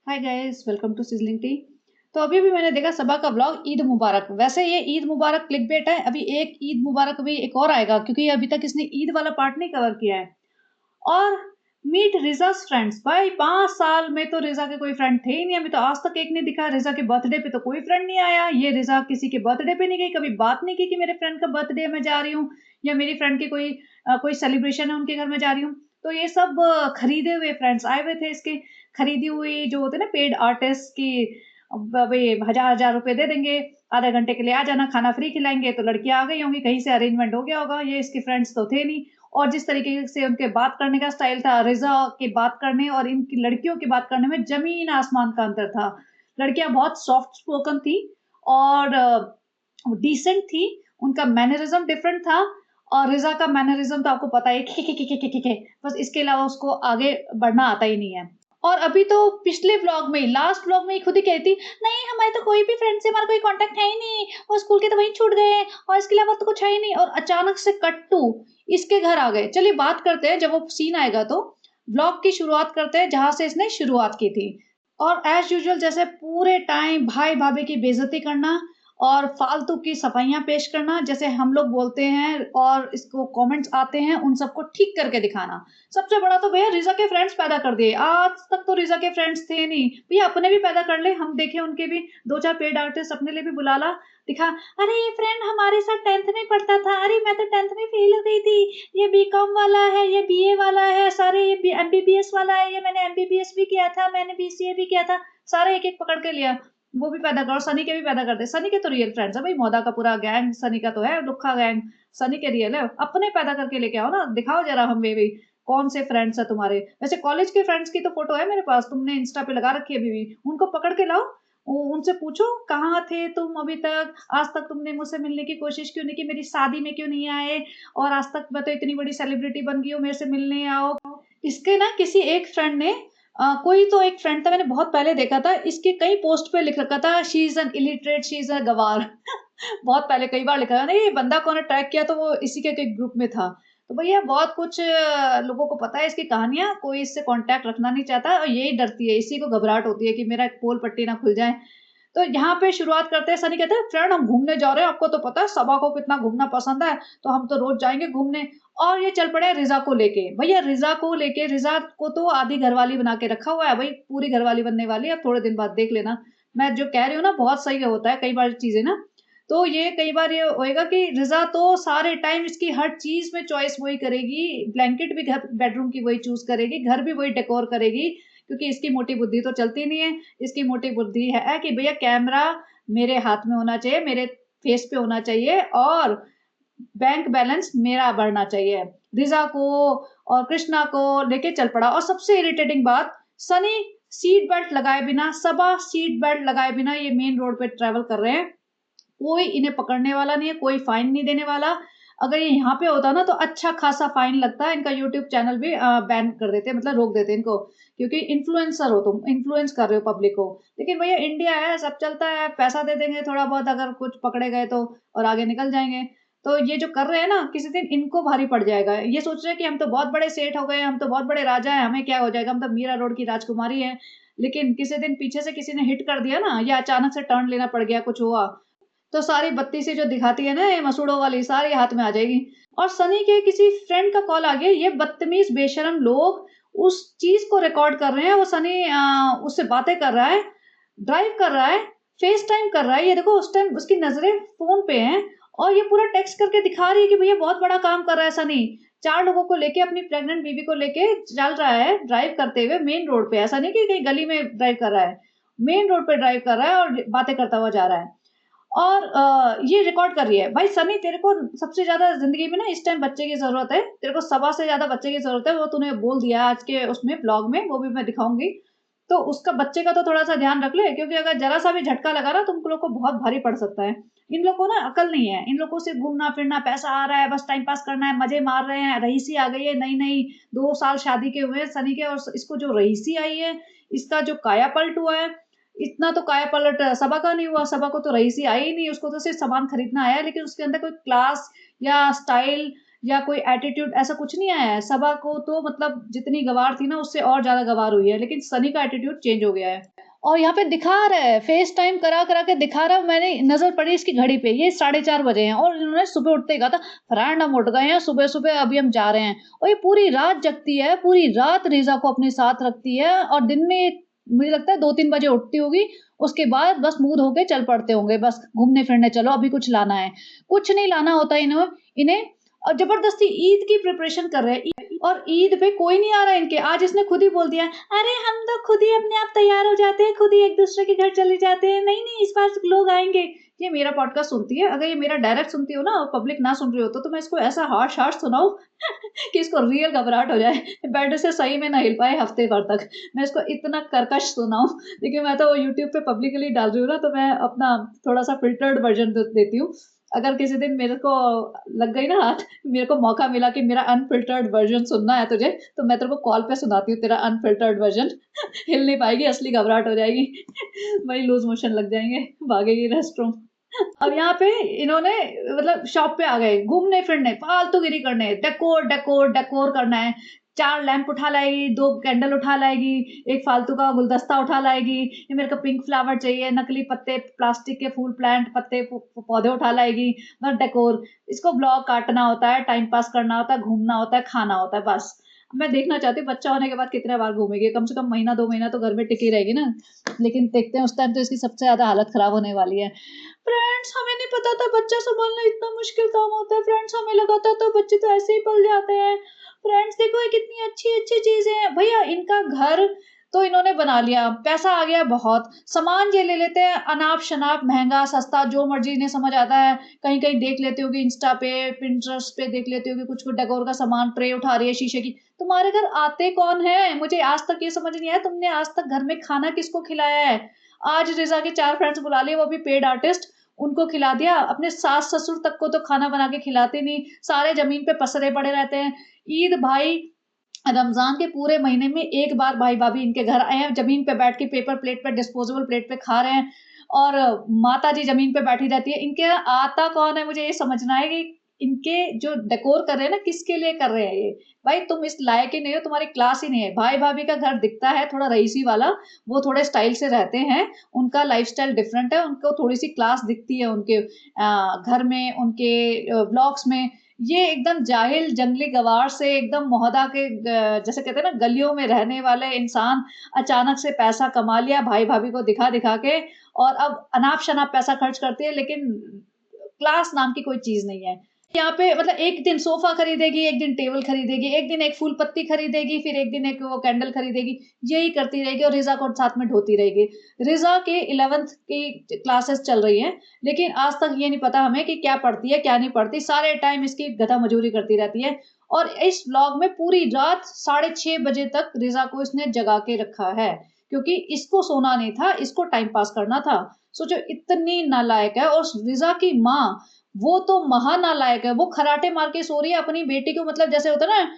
Hi guys, welcome to sizzling tea. तो अभी भी मैंने देखा सबा का ब्लॉग ईद मुबारक। वैसे ये ईद मुबारक क्लिकबेट है। अभी एक ईद मुबारक अभी एक और आएगा क्योंकि अभी तक इसने ईद वाला पार्ट नहीं कवर किया है। और मीट रिजा's फ्रेंड्स। भाई 5 साल में तो रिजा के कोई फ्रेंड थे ही नहीं। अभी तो आज तक एक नहीं दिखा। रिजा के बर्थडे पे तो कोई फ्रेंड नहीं आया। ये रिजा किसी के बर्थडे पे नहीं गई, कभी बात नहीं की कि मेरे फ्रेंड का बर्थडे है मैं जा रही हूँ, या मेरी फ्रेंड की कोई सेलिब्रेशन है उनके घर में जा रही हूँ। तो ये सब खरीदे हुए फ्रेंड्स आए हुए थे इसके। खरीदी हुई जो होते हैं ना पेड आर्टिस्ट की, भाई 1000-1000 रुपए दे देंगे, आधे घंटे के लिए आ जाना, खाना फ्री खिलाएंगे। तो लड़कियां आ गई होंगी, कहीं से अरेंजमेंट हो गया होगा। ये इसके फ्रेंड्स तो थे नहीं। और जिस तरीके से उनके बात करने का स्टाइल था, रिजा की बात करने और इनकी लड़कियों की बात करने में जमीन आसमान का अंतर था। लड़कियां बहुत सॉफ्ट स्पोकन थी और डिसेंट थी। उनका मैनरिज्म डिफरेंट था। और रिजा का मैनरिज्म तो आपको पता है, खे, बस इसके अलावा उसको आगे बढ़ना आता ही नहीं है। और अभी तो पिछले व्लॉग में ही, लास्ट व्लॉग में ही खुद ही कहती, नहीं हमारे तो कोई भी फ्रेंड से हमारा कोई कांटेक्ट है ही नहीं, और स्कूल के तो वहीं छूट गए हैं, और इसके अलावा तो कुछ है ही नहीं। और अचानक से कट टू इसके घर आ गए। चलिए बात करते हैं, जब वो सीन आएगा तो व्लॉग की शुरुआत करते हैं जहां से इसने शुरुआत की थी। और एज यूजुअल जैसे पूरे टाइम भाई भाभी की बेइज्जती करना और फालतू की सफाइयां पेश करना, जैसे हम लोग बोलते हैं और इसको कमेंट्स आते हैं, उन सबको ठीक करके दिखाना। सबसे बड़ा तो भैया रिजा के फ्रेंड्स पैदा कर दिए। आज तक तो रिजा के फ्रेंड्स थे नहीं भैया, अपने भी पैदा कर ले। हम देखे उनके भी 2-4 पेड आर्टिस्ट अपने लिए भी बुला ला, दिखा। अरे ये फ्रेंड हमारे साथ 10th में पढ़ता था, अरे मैं तो 10th में फेल हो गई थी, ये बीकॉम वाला है, ये बीए वाला है, सारे ये एमबीबीएस वाला है, ये मैंने एमबीबीएस भी किया था, मैंने बीसीए भी किया था। सारे एक एक पकड़ के लिया। वो भी पैदा करो, सनी के भी पैदा कर दे। सनी के तो रियल फ्रेंड्स है भाई, मोदा का पूरा गैंग सनी का तो है, लुक्खा गैंग सनी के रियल है। अपने पैदा करके लेके आओ ना, दिखाओ जरा हमें भी कौन से फ्रेंड्स है तुम्हारे। वैसे कॉलेज के फ्रेंड्स की तो फोटो है मेरे पास, तुमने इंस्टा पे लगा रखी है अभी भी। उनको पकड़ के लाओ, उनसे पूछो कहाँ थे तुम अभी तक, आज तक तुमने मुझसे मिलने की कोशिश क्यों नहीं की, मेरी शादी में क्यों नहीं आए, और आज तक मैं तो इतनी बड़ी सेलिब्रिटी बन गई हूँ, मेरे से मिलने आओ। इसके ना किसी एक फ्रेंड ने कोई तो एक फ्रेंड था, मैंने बहुत पहले देखा था, इसके कई पोस्ट पे लिख रखा था she is an illiterate, she is a गवार। बहुत पहले कई बार लिखा था नहीं, ये बंदा कौन है, ट्रैक किया तो वो इसी के ग्रुप में था। तो भैया बहुत कुछ लोगों को पता है इसकी कहानियां, कोई इससे कांटेक्ट रखना नहीं चाहता और यही डरती है, इसी को घबराहट होती है कि मेरा एक पोल पट्टी ना खुल जाए। तो यहाँ पे शुरुआत करते हैं। सनी कहते हैं फ्रेंड हम घूमने जा रहे हैं, आपको तो पता है सबा को कितना घूमना पसंद है, तो हम तो रोज जाएंगे घूमने। और ये चल पड़े रिजा को लेके। भैया रिजा को लेके, रिजा को तो आधी घरवाली बना के रखा हुआ है भाई, पूरी घरवाली बनने वाली है। अब थोड़े दिन बाद देख लेना, मैं जो कह रही हूँ ना बहुत सही होता है कई बार चीजें ना। तो ये कई बार ये होएगा कि रिजा तो सारे टाइम इसकी हर चीज में चॉइस वही करेगी, ब्लैंकेट भी घर बेडरूम की वही चूज करेगी, घर भी वही डेकोर करेगी, क्योंकि इसकी मोटी बुद्धि तो चलती नहीं है। इसकी मोटी बुद्धि है कि भैया कैमरा मेरे हाथ में होना चाहिए, मेरे फेस पे होना चाहिए, और बैंक बैलेंस मेरा बढ़ना चाहिए। रिजा को और कृष्णा को लेके चल पड़ा। और सबसे इरिटेटिंग बात, सनी सीट बेल्ट लगाए बिना, सबा सीट बेल्ट लगाए बिना ये मेन रोड पे ट्रेवल कर रहे हैं। कोई इन्हें पकड़ने वाला नहीं है, कोई फाइन नहीं देने वाला। अगर ये यहाँ पे होता ना तो अच्छा खासा फाइन लगता है। इनका यूट्यूब चैनल भी बैन कर देते, मतलब रोक देते इनको, क्योंकि इन्फ्लुएंसर हो तुम, इन्फ्लुएंस कर रहे हो पब्लिक को। लेकिन भैया इंडिया है, सब चलता है, पैसा दे देंगे थोड़ा बहुत अगर कुछ पकड़े गए तो, और आगे निकल जाएंगे। तो ये जो कर रहे हैं ना, किसी दिन इनको भारी पड़ जाएगा। ये सोच रहे हैं कि हम तो बहुत बड़े सेठ हो गए, हम तो बहुत बड़े राजा हैं, हमें क्या हो जाएगा, हम तो मीरा रोड की राजकुमारी है। लेकिन किसी दिन पीछे से किसी ने हिट कर दिया ना, या अचानक से टर्न लेना पड़ गया, कुछ हुआ, तो सारी बत्ती से जो दिखाती है ना ये मसूड़ों वाली, सारी हाथ में आ जाएगी। और सनी के किसी फ्रेंड का कॉल आ गया, ये बदतमीज बेशरम लोग उस चीज को रिकॉर्ड कर रहे हैं। वो सनी उससे बातें कर रहा है, ड्राइव कर रहा है, फेस टाइम कर रहा है। ये देखो उस टाइम उसकी नजरें फोन पे हैं, और ये पूरा टेक्स्ट करके दिखा रही है कि भैया बहुत बड़ा काम कर रहा है सनी। 4 लोगों को लेके, अपनी प्रेग्नेंट बीवी को लेके चल रहा है ड्राइव करते हुए मेन रोड पे। ऐसा नहीं कि कहीं गली में ड्राइव कर रहा है, मेन रोड पे ड्राइव कर रहा है और बातें करता हुआ जा रहा है। और ये रिकॉर्ड कर रही है। भाई सनी तेरे को सबसे ज्यादा जिंदगी में ना इस टाइम बच्चे की जरूरत है, तेरे को सबा से ज्यादा बच्चे की जरूरत है। वो तूने बोल दिया आज के उसमें ब्लॉग में, वो भी मैं दिखाऊंगी। तो उसका बच्चे का तो थोड़ा सा ध्यान रख ले, क्योंकि अगर जरा सा भी झटका लगा ना तुम लोग को बहुत भारी पड़ सकता है। इन लोगों को ना अकल नहीं है, इन लोगों को सिर्फ घूमना फिरना, पैसा आ रहा है, बस टाइम पास करना है, मजे मार रहे हैं। रईसी आ गई है नई नई, 2 साल शादी के हुए हैं सनी के, और इसको जो रईसी आई है, इसका जो काया पलट हुआ है, इतना तो काया पलट सबा का नहीं हुआ। सबा को तो रईसी आई ही नहीं, उसको तो सिर्फ सामान खरीदना आया है, लेकिन उसके अंदर कोई क्लास या स्टाइल या कोई एटीट्यूड ऐसा कुछ नहीं आया है। सबा को तो मतलब जितनी गवार थी ना उससे और ज्यादा गवार हुई है, लेकिन सनी का एटीट्यूड चेंज हो गया है। और यहाँ पे दिखा रहा है, फेस टाइम करा के दिखा रहा है। मैंने नजर पड़ी इसकी घड़ी पे, ये 4:30 बजे हैं और इन्होंने सुबह उठते ही कहा था फ्रेंड हम उठ गए हैं सुबह सुबह, अभी हम जा रहे हैं। और ये पूरी रात जगती है, पूरी रात रिजा को अपने साथ रखती है और दिन में मुझे लगता है 2-3 बजे उठती होगी। उसके बाद बस मुंह धो के चल पड़ते होंगे, बस घूमने फिरने चलो, अभी कुछ लाना है। कुछ नहीं लाना होता इन्हें। और जबरदस्ती ईद की प्रिपरेशन कर रहे हैं और ईद पे कोई नहीं आ रहा है इनके। आज इसने खुद ही बोल दिया, अरे हम तो खुद ही अपने आप तैयार हो जाते हैं, खुद ही एक दूसरे के घर चले जाते हैं, नहीं नहीं इस बार लोग आएंगे। ये मेरा पॉडकास्ट सुनती है, अगर ये मेरा डायरेक्ट सुनती हो ना और पब्लिक ना सुन रही हो तो मैं इसको ऐसा हार्श हार्श सुनाऊं कि इसको रियल घबराहट हो जाए, बेड से सही में ना हिल पाए हफ्ते भर तक। मैं इसको इतना कर्कश सुनाऊं, लेकिन मैं तो यूट्यूब पे पब्लिकली डाल रही हूँ ना, तो मैं अपना थोड़ा सा फिल्टर्ड वर्जन देती हूँ। अगर किसी दिन मेरे को लग गई ना हाथ, मेरे को मौका मिला कि मेरा अनफिल्टर्ड वर्जन सुनना है तुझे, तो मैं तेरे को कॉल पे सुनाती हूँ तेरा अनफिल्टर्ड वर्जन। हिल नहीं पाएगी, असली घबराहट हो जाएगी, वही लूज मोशन लग जाएंगे, भागेगी रेस्टरूम। अब यहाँ पे इन्होंने मतलब शॉप पे आ गए, घूमने फिरने, फालतूगिरी करने, डेकोर डेकोर डेकोर करना है। 4 लैंप उठा लाएगी, 2 कैंडल उठा लाएगी, एक फालतू का गुलदस्ता उठा लाएगी, ये मेरे को पिंक फ्लावर चाहिए, नकली पत्ते, प्लास्टिक के फूल, प्लांट, पत्ते, पौधे उठा लाएगी। बस डेकोर। इसको ब्लॉग काटना होता है, टाइम पास करना होता है, घूमना होता है, खाना होता है, बस। मैं देखना चाहती हूँ बच्चा होने के बाद कितने बार घूमेगी, कम से कम महीना 2 महीना तो घर में टिकी रहेगी ना। लेकिन देखते हैं उस टाइम तो इसकी सबसे ज्यादा हालत खराब होने वाली है। फ्रेंड्स हमें नहीं पता था बच्चा संभालना इतना मुश्किल काम होता है। फ्रेंड्स हमें लगा था तो बच्चे तो ऐसे ही पल जाते हैं। फ्रेंड्स देखो ये कितनी अच्छी अच्छी चीजें हैं भैया। इनका घर तो इन्होंने बना लिया, पैसा आ गया बहुत, सामान ये ले लेते हैं अनाप शनाप, महंगा सस्ता जो मर्जी इन्हें समझ आता है। कहीं कहीं देख लेते होगी इंस्टा पे, पिंटरेस्ट पे देख लेते होगी कुछ कुछ डेकोर का सामान, ट्रे उठा रही है शीशे की। तुम्हारे घर आते कौन है, मुझे आज तक ये समझ नहीं आया तुमने आज तक घर में खाना किसको खिलाया है। आज रिजा के 4 फ्रेंड्स बुला लिए, वो भी पेड आर्टिस्ट, उनको खिला दिया। अपने सास ससुर तक को तो खाना बना के खिलाते नहीं, सारे जमीन पे पसरे पड़े रहते हैं। ईद भाई रमजान के पूरे महीने में एक बार भाई भाभी इनके घर आए हैं, जमीन पे बैठ के पेपर प्लेट पे, डिस्पोजेबल प्लेट पे खा रहे हैं। और माता जी जमीन पे बैठी रहती है। इनके यहाँ आता कौन है, मुझे ये समझना है कि इनके जो डेकोर कर रहे हैं ना किसके लिए कर रहे हैं ये। भाई तुम इस लायक ही नहीं हो, तुम्हारी क्लास ही नहीं है। भाई भाभी का घर दिखता है थोड़ा रईसी वाला, वो थोड़े स्टाइल से रहते हैं, उनका लाइफस्टाइल डिफरेंट है, उनको थोड़ी सी क्लास दिखती है उनके घर में, उनके ब्लॉग्स में। ये एकदम जाहिल जंगली गवार से, एकदम मोहदा के जैसे कहते हैं ना गलियों में रहने वाले इंसान, अचानक से पैसा कमा लिया भाई भाभी को दिखा दिखा के, और अब अनाप शनाप पैसा खर्च करती है, लेकिन क्लास नाम की कोई चीज नहीं है। यहाँ पे मतलब एक दिन सोफा खरीदेगी, एक दिन टेबल खरीदेगी, एक दिन एक फूल पत्ती खरीदेगी, फिर एक दिन एक वो कैंडल खरीदेगी, यही करती रहेगी और रिजा को साथ में ढोती रहेगी। रिजा के 11th की क्लासेस चल रही हैं, लेकिन आज तक ये नहीं पता हमें कि क्या पढ़ती है क्या नहीं पढ़ती, सारे टाइम इसकी गधा मजूरी करती रहती है। और इस व्लॉग में पूरी रात 6:30 बजे तक रिजा को इसने जगा के रखा है, क्योंकि इसको सोना नहीं था, इसको टाइम पास करना था। सोचो इतनी नालायक है। और रिजा की माँ, वो तो महा नालायक है, वो खराटे मार के सो रही है अपनी बेटी को, मतलब जैसे होता है ना,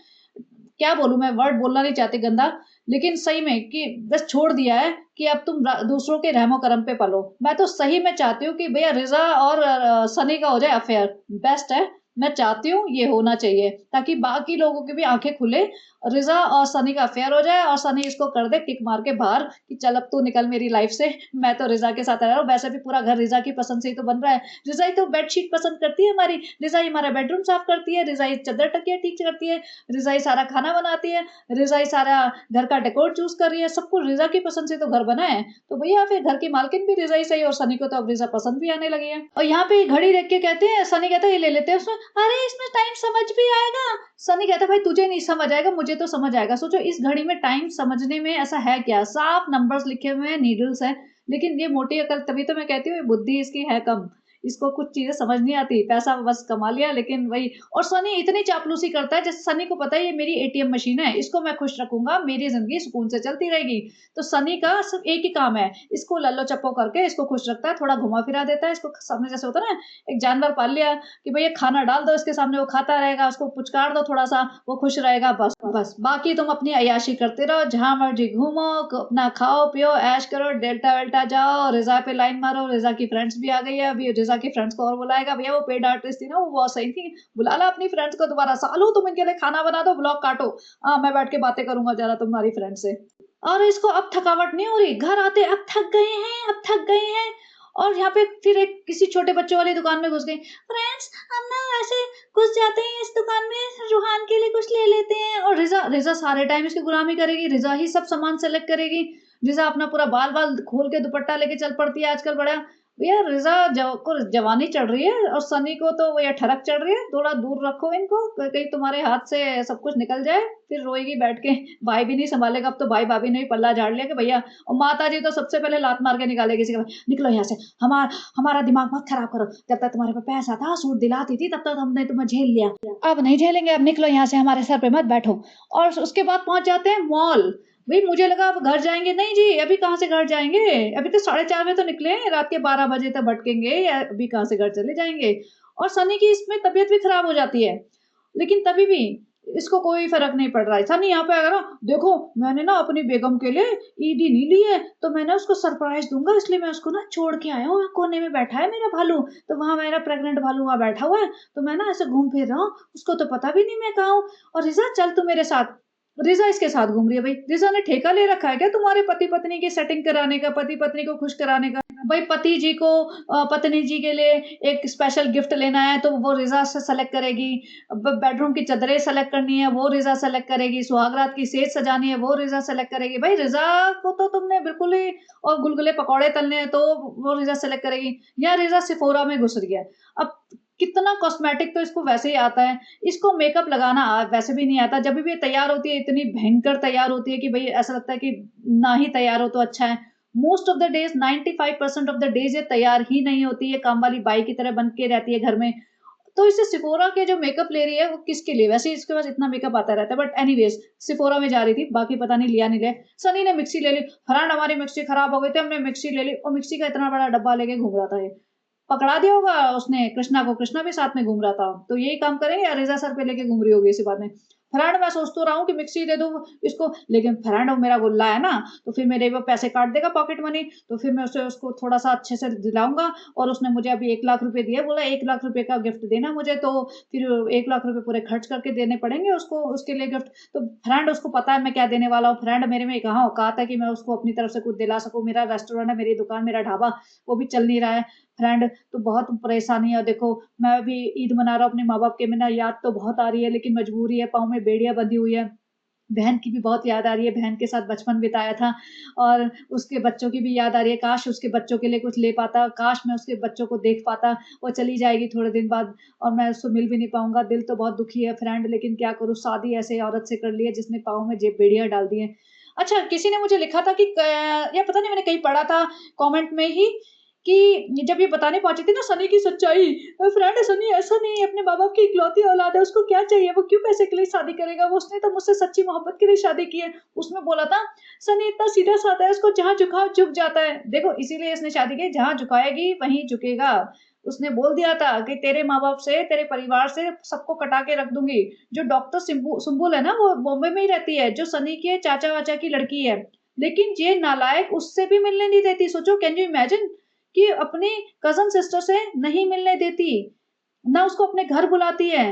क्या बोलूं, मैं वर्ड बोलना नहीं चाहती गंदा, लेकिन सही में कि बस छोड़ दिया है कि अब तुम दूसरों के रहमो करम पे पलो। मैं तो सही में चाहती हूँ कि भैया रिजा और सनी का हो जाए अफेयर, बेस्ट है। मैं चाहती हूँ ये होना चाहिए ताकि बाकी लोगों की भी आंखें खुले, रिजा और सनी का अफेयर हो जाए और सनी इसको कर दे किक मार के बाहर कि चल अब तू निकल मेरी लाइफ से, मैं तो रिजा के साथ रह रहा हूँ। वैसे भी पूरा घर रिजा की पसंद से ही तो बन रहा है। रिजा ही तो बेडशीट पसंद करती है हमारी, रिजा ही हमारा बेडरूम साफ करती है, रिजा ही चादर तकिया ठीक करती है, रिजा ही सारा खाना बनाती है, रिजा ही सारा घर का डेकोर चूज कर रही है, सब कुछ रिजा की पसंद से तो घर बना है। तो भैया फिर घर की मालकिन भी रिजा ही सही, और सनी को तो अब रिजा पसंद भी आने लगी है। और यहाँ पे घड़ी देख के कहते हैं, सनी कहता है ये ले लेते हैं उसमें, अरे इसमें टाइम समझ भी आएगा। सनी कहता है भाई तुझे नहीं समझ आएगा, मुझे तो समझ आएगा। सोचो इस घड़ी में टाइम समझने में ऐसा है क्या, साफ नंबर्स लिखे हुए हैं, नीडल्स है, लेकिन ये मोटी अकल, तभी तो मैं कहती हूँ बुद्धि इसकी है कम, इसको कुछ चीजें समझ नहीं आती, पैसा बस कमा लिया। लेकिन वही, और सनी इतनी चापलूसी करता है जैसे सनी को पता है ये मेरी एटीएम मशीन है, इसको मैं खुश रखूंगा, मेरी जिंदगी सुकून से चलती रहेगी। तो सनी का सिर्फ एक ही काम है, इसको लल्लो चप्पो करके इसको खुश रखता है, थोड़ा घुमा फिरा देता है इसको सामने, जैसे होता है ना एक जानवर पाल लिया कि भैया खाना डाल दो इसके सामने, वो खाता रहेगा, उसको पुचकार दो थोड़ा सा, वो खुश रहेगा, बस बस बाकी तुम अपनी अय्याशी करते रहो, जहां मर्जी घूमो, अपना खाओ पियो ऐश करो, डेल्टा वेल्टा जाओ, रिजा पे लाइन मारो। रिजा की फ्रेंड्स भी आ गई है, अभी रिजा की फ्रेंड्स को और बुलाएगा, भैया वो पेड आर्टिस्ट थी ना, वो बहुत सही थी, बुला ला अपनी फ्रेंड्स को दोबारा, सालू तुम इनके लिए खाना बना दो, ब्लॉग काटो, हाँ मैं बैठ के बातें करूंगा जरा तुम्हारी फ्रेंड से। और इसको अब थकावट नहीं हो रही, घर आते अब थक गए हैं, अब थक गए हैं। और यहाँ पे फिर एक किसी छोटे बच्चों वाली दुकान में घुस गई, फ्रेंड्स हम ना ऐसे घुस जाते हैं इस दुकान में, रूहान के लिए कुछ ले लेते हैं। और रिजा रिजा सारे टाइम इसकी गुलामी करेगी, रिजा ही सब सामान सेलेक्ट करेगी। रिजा अपना पूरा बाल बाल खोल के दुपट्टा लेके चल पड़ती है आजकल बड़ा। भैया रिजा को जवानी चढ़ रही है और सनी को तो ये ठरक चढ़ रही है, थोड़ा दूर रखो इनको, कहीं तुम्हारे हाथ से सब कुछ निकल जाए, फिर रोएगी बैठ के। भाई भी नहीं संभालेगा, अब तो भाई भाभी ने भी पल्ला झाड़ लिया कि भैया। और माता जी तो सबसे पहले लात मार के निकालेगी किसी का, निकलो यहाँ से, हमारा दिमाग मत खराब करो, जब तक तुम्हारे पास पैसा था सूट दिलाती थी तब तक हमने तुम्हें झेल लिया, अब नहीं झेलेंगे, अब निकलो यहाँ से, हमारे सर पे मत बैठो। और उसके बाद पहुंच जाते हैं मॉल। भाई मुझे लगा अब घर जाएंगे, नहीं जी अभी कहाँ से घर जाएंगे, अभी तो 4:30 बजे तो निकले हैं, रात के 12 बजे तक भटकेंगे, या अभी कहाँ से घर चले जाएंगे। और सनी की इसमें तबीयत भी खराब हो जाती है, लेकिन तभी भी इसको कोई फर्क नहीं पड़ रहा है। सनी यहाँ पे आएगा ना, देखो मैंने ना अपनी बेगम के लिए ईदी नहीं ली है, तो मैं ना उसको सरप्राइज दूंगा, इसलिए मैं उसको ना छोड़ के आया हूँ, कोने में बैठा है मेरा भालू, तो वहां मेरा प्रेग्नेंट भालू वहां बैठा हुआ है, तो मैं ना ऐसे घूम फिर रहा हूँ, उसको तो पता भी नहीं मैं कहाँ हूँ। और रिजा चल तू मेरे साथ। रिजा इसके साथ घूम रही है। भाई रिजा ने ठेका ले रखा है क्या तुम्हारे पति पत्नी की सेटिंग कराने का, पति पत्नी को खुश कराने का। भाई पति जी को पत्नी जी के लिए एक स्पेशल गिफ्ट लेना है तो वो रिजा से सेलेक्ट करेगी, बेडरूम की चादरें सेलेक्ट करनी है वो रिजा सेलेक्ट करेगी, सुहागरात की सेज सजानी है वो रिजा सेलेक्ट करेगी। भाई रिजा को तो तुमने बिल्कुल ही, और गुलगुले पकौड़े तलने हैं तो वो रिजा सेलेक्ट करेगी। या रिजा सिफोरा में घुस रही है। अब कितना कॉस्मेटिक तो इसको वैसे ही आता है, इसको मेकअप लगाना वैसे भी नहीं आता, जब भी ये तैयार होती है इतनी भयंकर तैयार होती है कि भाई ऐसा लगता है कि ना ही तैयार हो तो अच्छा है। Most of the days 95% of the days ये तैयार ही नहीं होती है, काम वाली बाई की तरह बन के रहती है घर में। तो इसे सिफोरा के जो मेकअप ले रही है वो किसके लिए, वैसे इसके पास इतना मेकअप आता रहता है, बट एनीवेज सिफोरा में जा रही थी, बाकी पता नहीं लिया नहीं ले। सनी ने मिक्सी ले ली, फरान हमारी मिक्सी खराब हो गई थी, हमने मिक्सी ले ली, और मिक्सी का इतना बड़ा डब्बा लेके घूम रहा था ये। पकड़ा दिया होगा उसने कृष्णा को, कृष्णा भी साथ में घूम रहा था, तो यही काम करेंगे या रेजा सर पे लेके घूम रही होगी इसी बात में। फ्रेंड मैं सोच तो रहा हूँ कि मिक्सी दे दूँ इसको, लेकिन फ्रेंड मेरा गुल्ला है ना, तो फिर मेरे वो पैसे काट देगा पॉकेट मनी, तो फिर मैं उसे उसको थोड़ा सा अच्छे से दिलाऊंगा। और उसने मुझे अभी 1 लाख रुपए दिए, बोला 1 लाख रुपए का गिफ्ट देना मुझे, तो फिर 1 लाख रुपए पूरे खर्च करके देने पड़ेंगे उसको, उसके लिए गिफ्ट। तो फ्रेंड उसको पता है मैं क्या देने वाला हूँ, फ्रेंड मेरे में कहाँ औकात है कि मैं उसको अपनी तरफ से कुछ दिला सकूँ। मेरा रेस्टोरेंट है, मेरी दुकान, मेरा ढाबा, वो भी चल नहीं रहा है। फ्रेंड तो बहुत परेशानी है, देखो मैं भी ईद मना रहा हूँ अपने माँ बाप के, मैंने याद तो बहुत आ रही है लेकिन मजबूरी है, पाँव में बेड़ियां बंधी हुई है। बहन की भी बहुत याद आ रही है, बहन के साथ बचपन बिताया था, और उसके बच्चों की भी याद आ रही है, काश उसके बच्चों के लिए कुछ ले पाता, काश मैं उसके बच्चों को देख पाता। वो चली जाएगी थोड़े दिन बाद और मैं उससे मिल भी नहीं पाऊंगा, दिल तो बहुत दुखी है फ्रेंड, लेकिन क्या करूँ, शादी ऐसे औरत से कर ली है जिसने पाँव में जेब बेड़ियां डाल दी है। अच्छा किसी ने मुझे लिखा था कि या पता नहीं मैंने कहीं पढ़ा था कमेंट में ही, कि जब ये बताने पहुंची थी ना सनी की सच्चाई, फ्रेंड सनी ऐसा नहीं है, अपने माँ बाप की इकलौती औलाद है, उसको क्या चाहिए, वो क्यों पैसे के लिए शादी करेगा, वो उसने तो मुझसे सच्ची मोहब्बत के लिए शादी की है। उसमें बोला था सनी इतना सीधा साधा है, उसको जहाँ झुकाओ झुक जाता है, देखो इसीलिए इसने शादी की, जहाँ झुकाएगी वहीं झुकेगा। उसने बोल दिया था कि तेरे माँ बाप से, तेरे परिवार से सबको कटा के रख दूंगी। जो डॉक्टर सुम्बुल है ना, वो बॉम्बे में ही रहती है, जो सनी के चाचा वाचा की लड़की है, लेकिन ये नालायक उससे भी मिलने नहीं देती। सोचो, कैन यू इमेजिन कि अपनी कजन सिस्टर से नहीं मिलने देती, ना उसको अपने घर बुलाती है।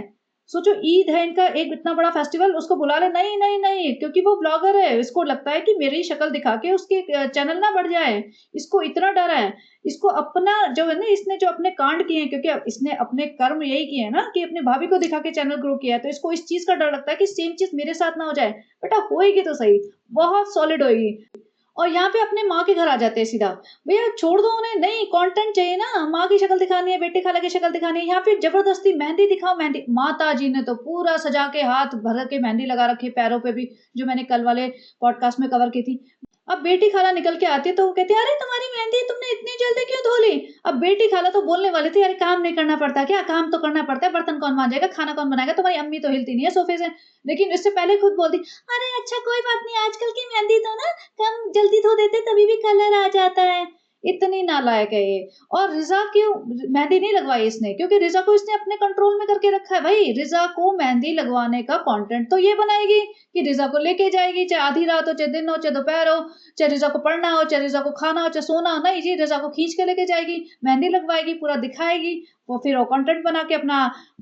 सोचो ईद है इनका एक इतना बड़ा फेस्टिवल, उसको बुला ले, नहीं नहीं नहीं, क्योंकि वो ब्लॉगर है, इसको लगता है कि मेरी शक्ल दिखा के उसके चैनल ना बढ़ जाए, इसको इतना डर है। इसको अपना जो है ना, इसने जो अपने कांड किए हैं, क्योंकि इसने अपने कर्म यही किए हैं ना कि अपनी भाभी को दिखा के चैनल ग्रो किया है, तो इसको इस चीज का डर लगता है कि सेम चीज मेरे साथ ना हो जाए। बेटा होएगी तो सही, बहुत सॉलिड होएगी। और यहाँ पे अपने माँ के घर आ जाते हैं सीधा, भैया छोड़ दो उन्हें, नहीं कंटेंट चाहिए ना, माँ की शक्ल दिखानी है, बेटे खाला की शक्ल दिखानी है, यहाँ पे जबरदस्ती मेहंदी दिखाओ, मेहंदी। माता जी ने तो पूरा सजा के हाथ भर के मेहंदी लगा रखी पैरों पे भी, जो मैंने कल वाले पॉडकास्ट में कवर की थी। अब बेटी खाला निकल के आती है तो वो कहती है अरे तुम्हारी मेहंदी तुमने इतनी जल्दी क्यों धो ली। अब बेटी खाला तो बोलने वाली थी, अरे काम नहीं करना पड़ता क्या, काम तो करना पड़ता है, बर्तन कौन मांजेगा, खाना कौन बनाएगा, तुम्हारी अम्मी तो हिलती नहीं है सोफे से। लेकिन इससे पहले खुद बोलती, अरे अच्छा कोई बात नहीं, आजकल की मेहंदी तो ना कम जल्दी धो देते तभी भी कलर आ जाता है। इतनी नालायक है ये। और रिजा क्यों मेहंदी नहीं लगवाई इसने, क्योंकि रिजा को इसने अपने कंट्रोल में करके रखा है। भाई रिजा को मेहंदी लगवाने का कंटेंट तो ये बनाएगी कि रिजा को लेके जाएगी, चाहे आधी रात हो, चाहे दिन हो, चाहे दोपहर हो, चाहे रिजा को पढ़ना हो, चाहे रिजा को खाना हो, चाहे सोना हो, नहीं जी रिजा को खींच के लेके जाएगी, मेहंदी लगवाएगी, पूरा दिखाएगी। वो फिर वो कंटेंट बना के अपना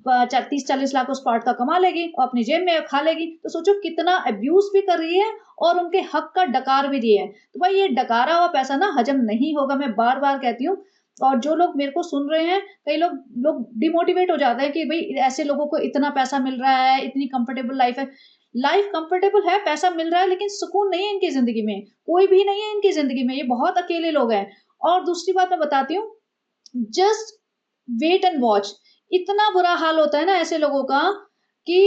30-40 लाख उस पार्ट का कमा लेगी और अपनी जेब में खा लेगी। तो सोचो कितना अब्यूज भी कर रही है और उनके हक का डकार भी दिए है। तो भाई ये डकारा हुआ पैसा ना हजम नहीं होगा, मैं बार बार कहती हूँ। और जो लोग मेरे को सुन रहे हैं, कई लोग लोग डिमोटिवेट हो जाते हैं कि भाई ऐसे लोगों को इतना पैसा मिल रहा है, इतनी कंफर्टेबल लाइफ है। लाइफ कंफर्टेबल है, पैसा मिल रहा है, लेकिन सुकून नहीं है इनकी जिंदगी में, कोई भी नहीं है इनकी जिंदगी में, ये बहुत अकेले लोग हैं। और दूसरी बात मैं बताती हूँ, जस्ट वेट एंड वॉच। इतना बुरा हाल होता है ना ऐसे लोगों का कि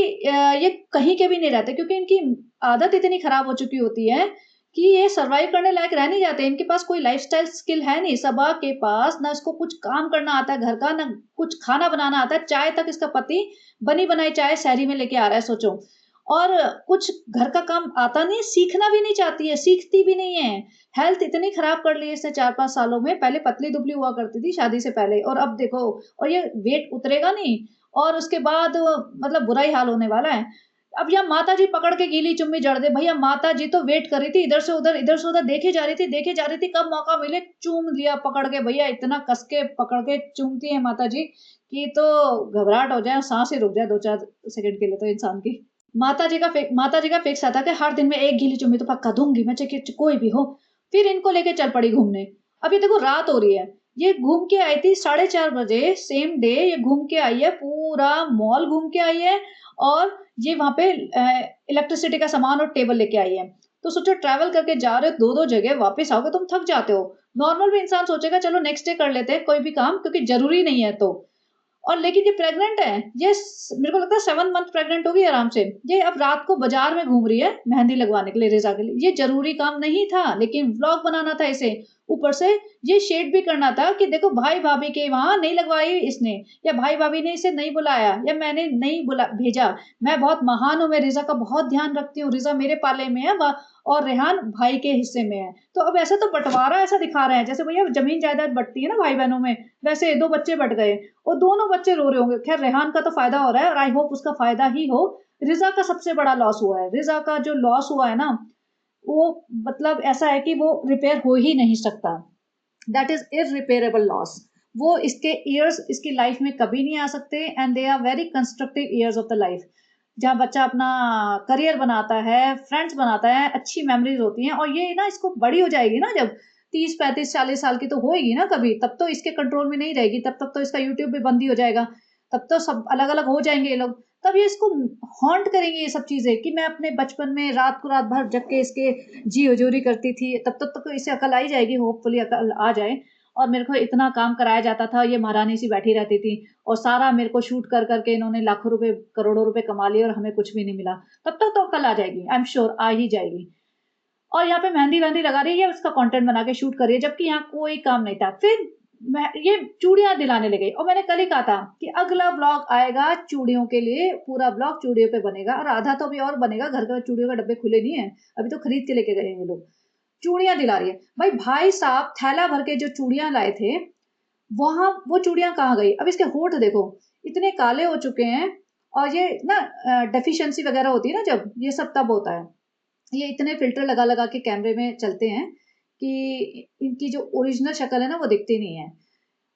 ये कहीं के भी नहीं रहते, क्योंकि इनकी आदत इतनी खराब हो चुकी होती है कि ये सर्वाइव करने लायक रह नहीं जाते। इनके पास कोई लाइफस्टाइल स्किल है नहीं, सबा के पास ना इसको कुछ काम करना आता है घर का, ना कुछ खाना बनाना आता है। चाय तक इसका पति बनी बनाई चाय शहरी में लेके आ रहा है, सोचो। और कुछ घर का काम आता नहीं, सीखना भी नहीं चाहती है, सीखती भी नहीं है। हेल्थ इतनी खराब कर ली है इसने 4-5 सालों में। पहले पतली-दुबली हुआ करती थी शादी से पहले, और अब देखो, और ये वेट उतरेगा नहीं, और उसके बाद मतलब बुरा ही हाल होने वाला है। अब यहाँ माताजी पकड़ के गीली चुम्मी जड़ दे, भैया माताजी तो वेट कर रही थी, इधर से उधर देखे जा रही थी, कब मौका मिले चूम लिया पकड़ के। भैया इतना कस के पकड़ के चूमती है माताजी कि तो घबराहट हो जाए, सांस ही रुक जाए 2-4 सेकंड के लिए तो इंसान की। माताजी का फिक्स आता कि हर दिन में एक गीली चुम्मी तो पक्का दूंगी मैं, चाहे कोई भी हो। फिर इनको लेके चल पड़ी घूमने। अब ये देखो रात हो रही है, ये घूम के आई थी 4:30 बजे सेम डे, ये घूम के आई है, पूरा मॉल घूम के आई है, और ये वहां पे इलेक्ट्रिसिटी का सामान और टेबल लेके आई है। तो सोचो ट्रैवल करके जा रहे हो 2-2 जगह, वापस आओगे तुम थक जाते हो। नॉर्मल भी इंसान सोचेगा चलो नेक्स्ट डे कर लेते हैं कोई भी काम, क्योंकि जरूरी नहीं है तो। और लेकिन ये प्रेग्नेंट है, ये मेरे को लगता है 7 मंथ प्रेग्नेंट होगी आराम से। ये अब रात को बाजार में घूम रही है मेहंदी लगवाने के लिए रिजा के लिए। ये जरूरी काम नहीं था, लेकिन व्लॉग बनाना था इसे। ऊपर से ये शेड भी करना था कि देखो भाई भाभी के वहां नहीं लगवाई इसने, या भाई भाभी ने इसे नहीं बुलाया, या मैंने नहीं बुला भेजा। मैं बहुत महान हूं, मैं रिजा का बहुत ध्यान रखती हूँ, रिजा मेरे पाले में है और रेहान भाई के हिस्से में है। तो अब ऐसा तो बंटवारा ऐसा दिखा रहे हैं जैसे भैया जमीन जायदाद बंटती है ना भाई बहनों में, वैसे 2 बच्चे बट गए और दोनों बच्चे रो रहे होंगे। खैर रेहान का तो फायदा हो रहा है और आई होप उसका फायदा ही हो। रिजा का सबसे बड़ा लॉस हुआ है। रिजा का जो लॉस हुआ है ना, वो मतलब ऐसा है कि वो रिपेयर हो ही नहीं सकता। That is irreparable loss. वो इसके ईयर्स इसकी लाइफ में कभी नहीं आ सकते, and they are very constructive years of the life, जहाँ बच्चा अपना करियर बनाता है, फ्रेंड्स बनाता है, अच्छी मेमोरीज होती हैं। और ये ना इसको बड़ी हो जाएगी ना, जब 30-35-40 साल की तो होएगी ना कभी, तब तो इसके कंट्रोल में नहीं रहेगी, तब तक तो इसका यूट्यूब भी बंद ही हो जाएगा, तब तो सब अलग अलग हो जाएंगे ये लोग। तब ये इसको हॉन्ट करेंगे ये सब चीजें कि मैं अपने बचपन में रात को रात भर जग के इसके जी हजूरी करती थी। तब तक तो इसे अकल आई जाएगी, होपफुली अकल आ जाए। और मेरे को इतना काम कराया जाता था, ये महारानी सी बैठी रहती थी, और सारा मेरे को शूट कर करके इन्होंने लाखों रुपए करोड़ों रुपए कमा लिए और हमें कुछ भी नहीं मिला। तब तक तो कल आ जाएगी, आई एम श्योर आ ही जाएगी। और यहाँ पे मेहंदी वहंदी लगा रही है, उसका कंटेंट बना के शूट कर रही है, जबकि यहाँ कोई काम नहीं था। फिर ये चूड़ियां दिलाने लगे, और मैंने कल ही कहा था कि अगला ब्लॉग आएगा चूड़ियों के लिए, पूरा ब्लॉग चूड़ियों पे बनेगा, और आधा तो अभी और बनेगा। घर के चूड़ियों के डब्बे खुले नहीं है, अभी तो खरीद के लेके गए हैं ये लोग। चूड़ियां दिला रही है भाई, भाई साहब थैला भर के जो चूड़ियां लाए थे, वहां वो चूड़ियां कहाँ गई? अब इसके होठ देखो इतने काले हो चुके हैं। और ये ना डेफिशिएंसी वगैरह होती है ना जब, ये सब तब होता है। ये इतने फिल्टर लगा लगा के कैमरे में चलते हैं कि इनकी जो ओरिजिनल शक्ल है ना वो दिखती नहीं है।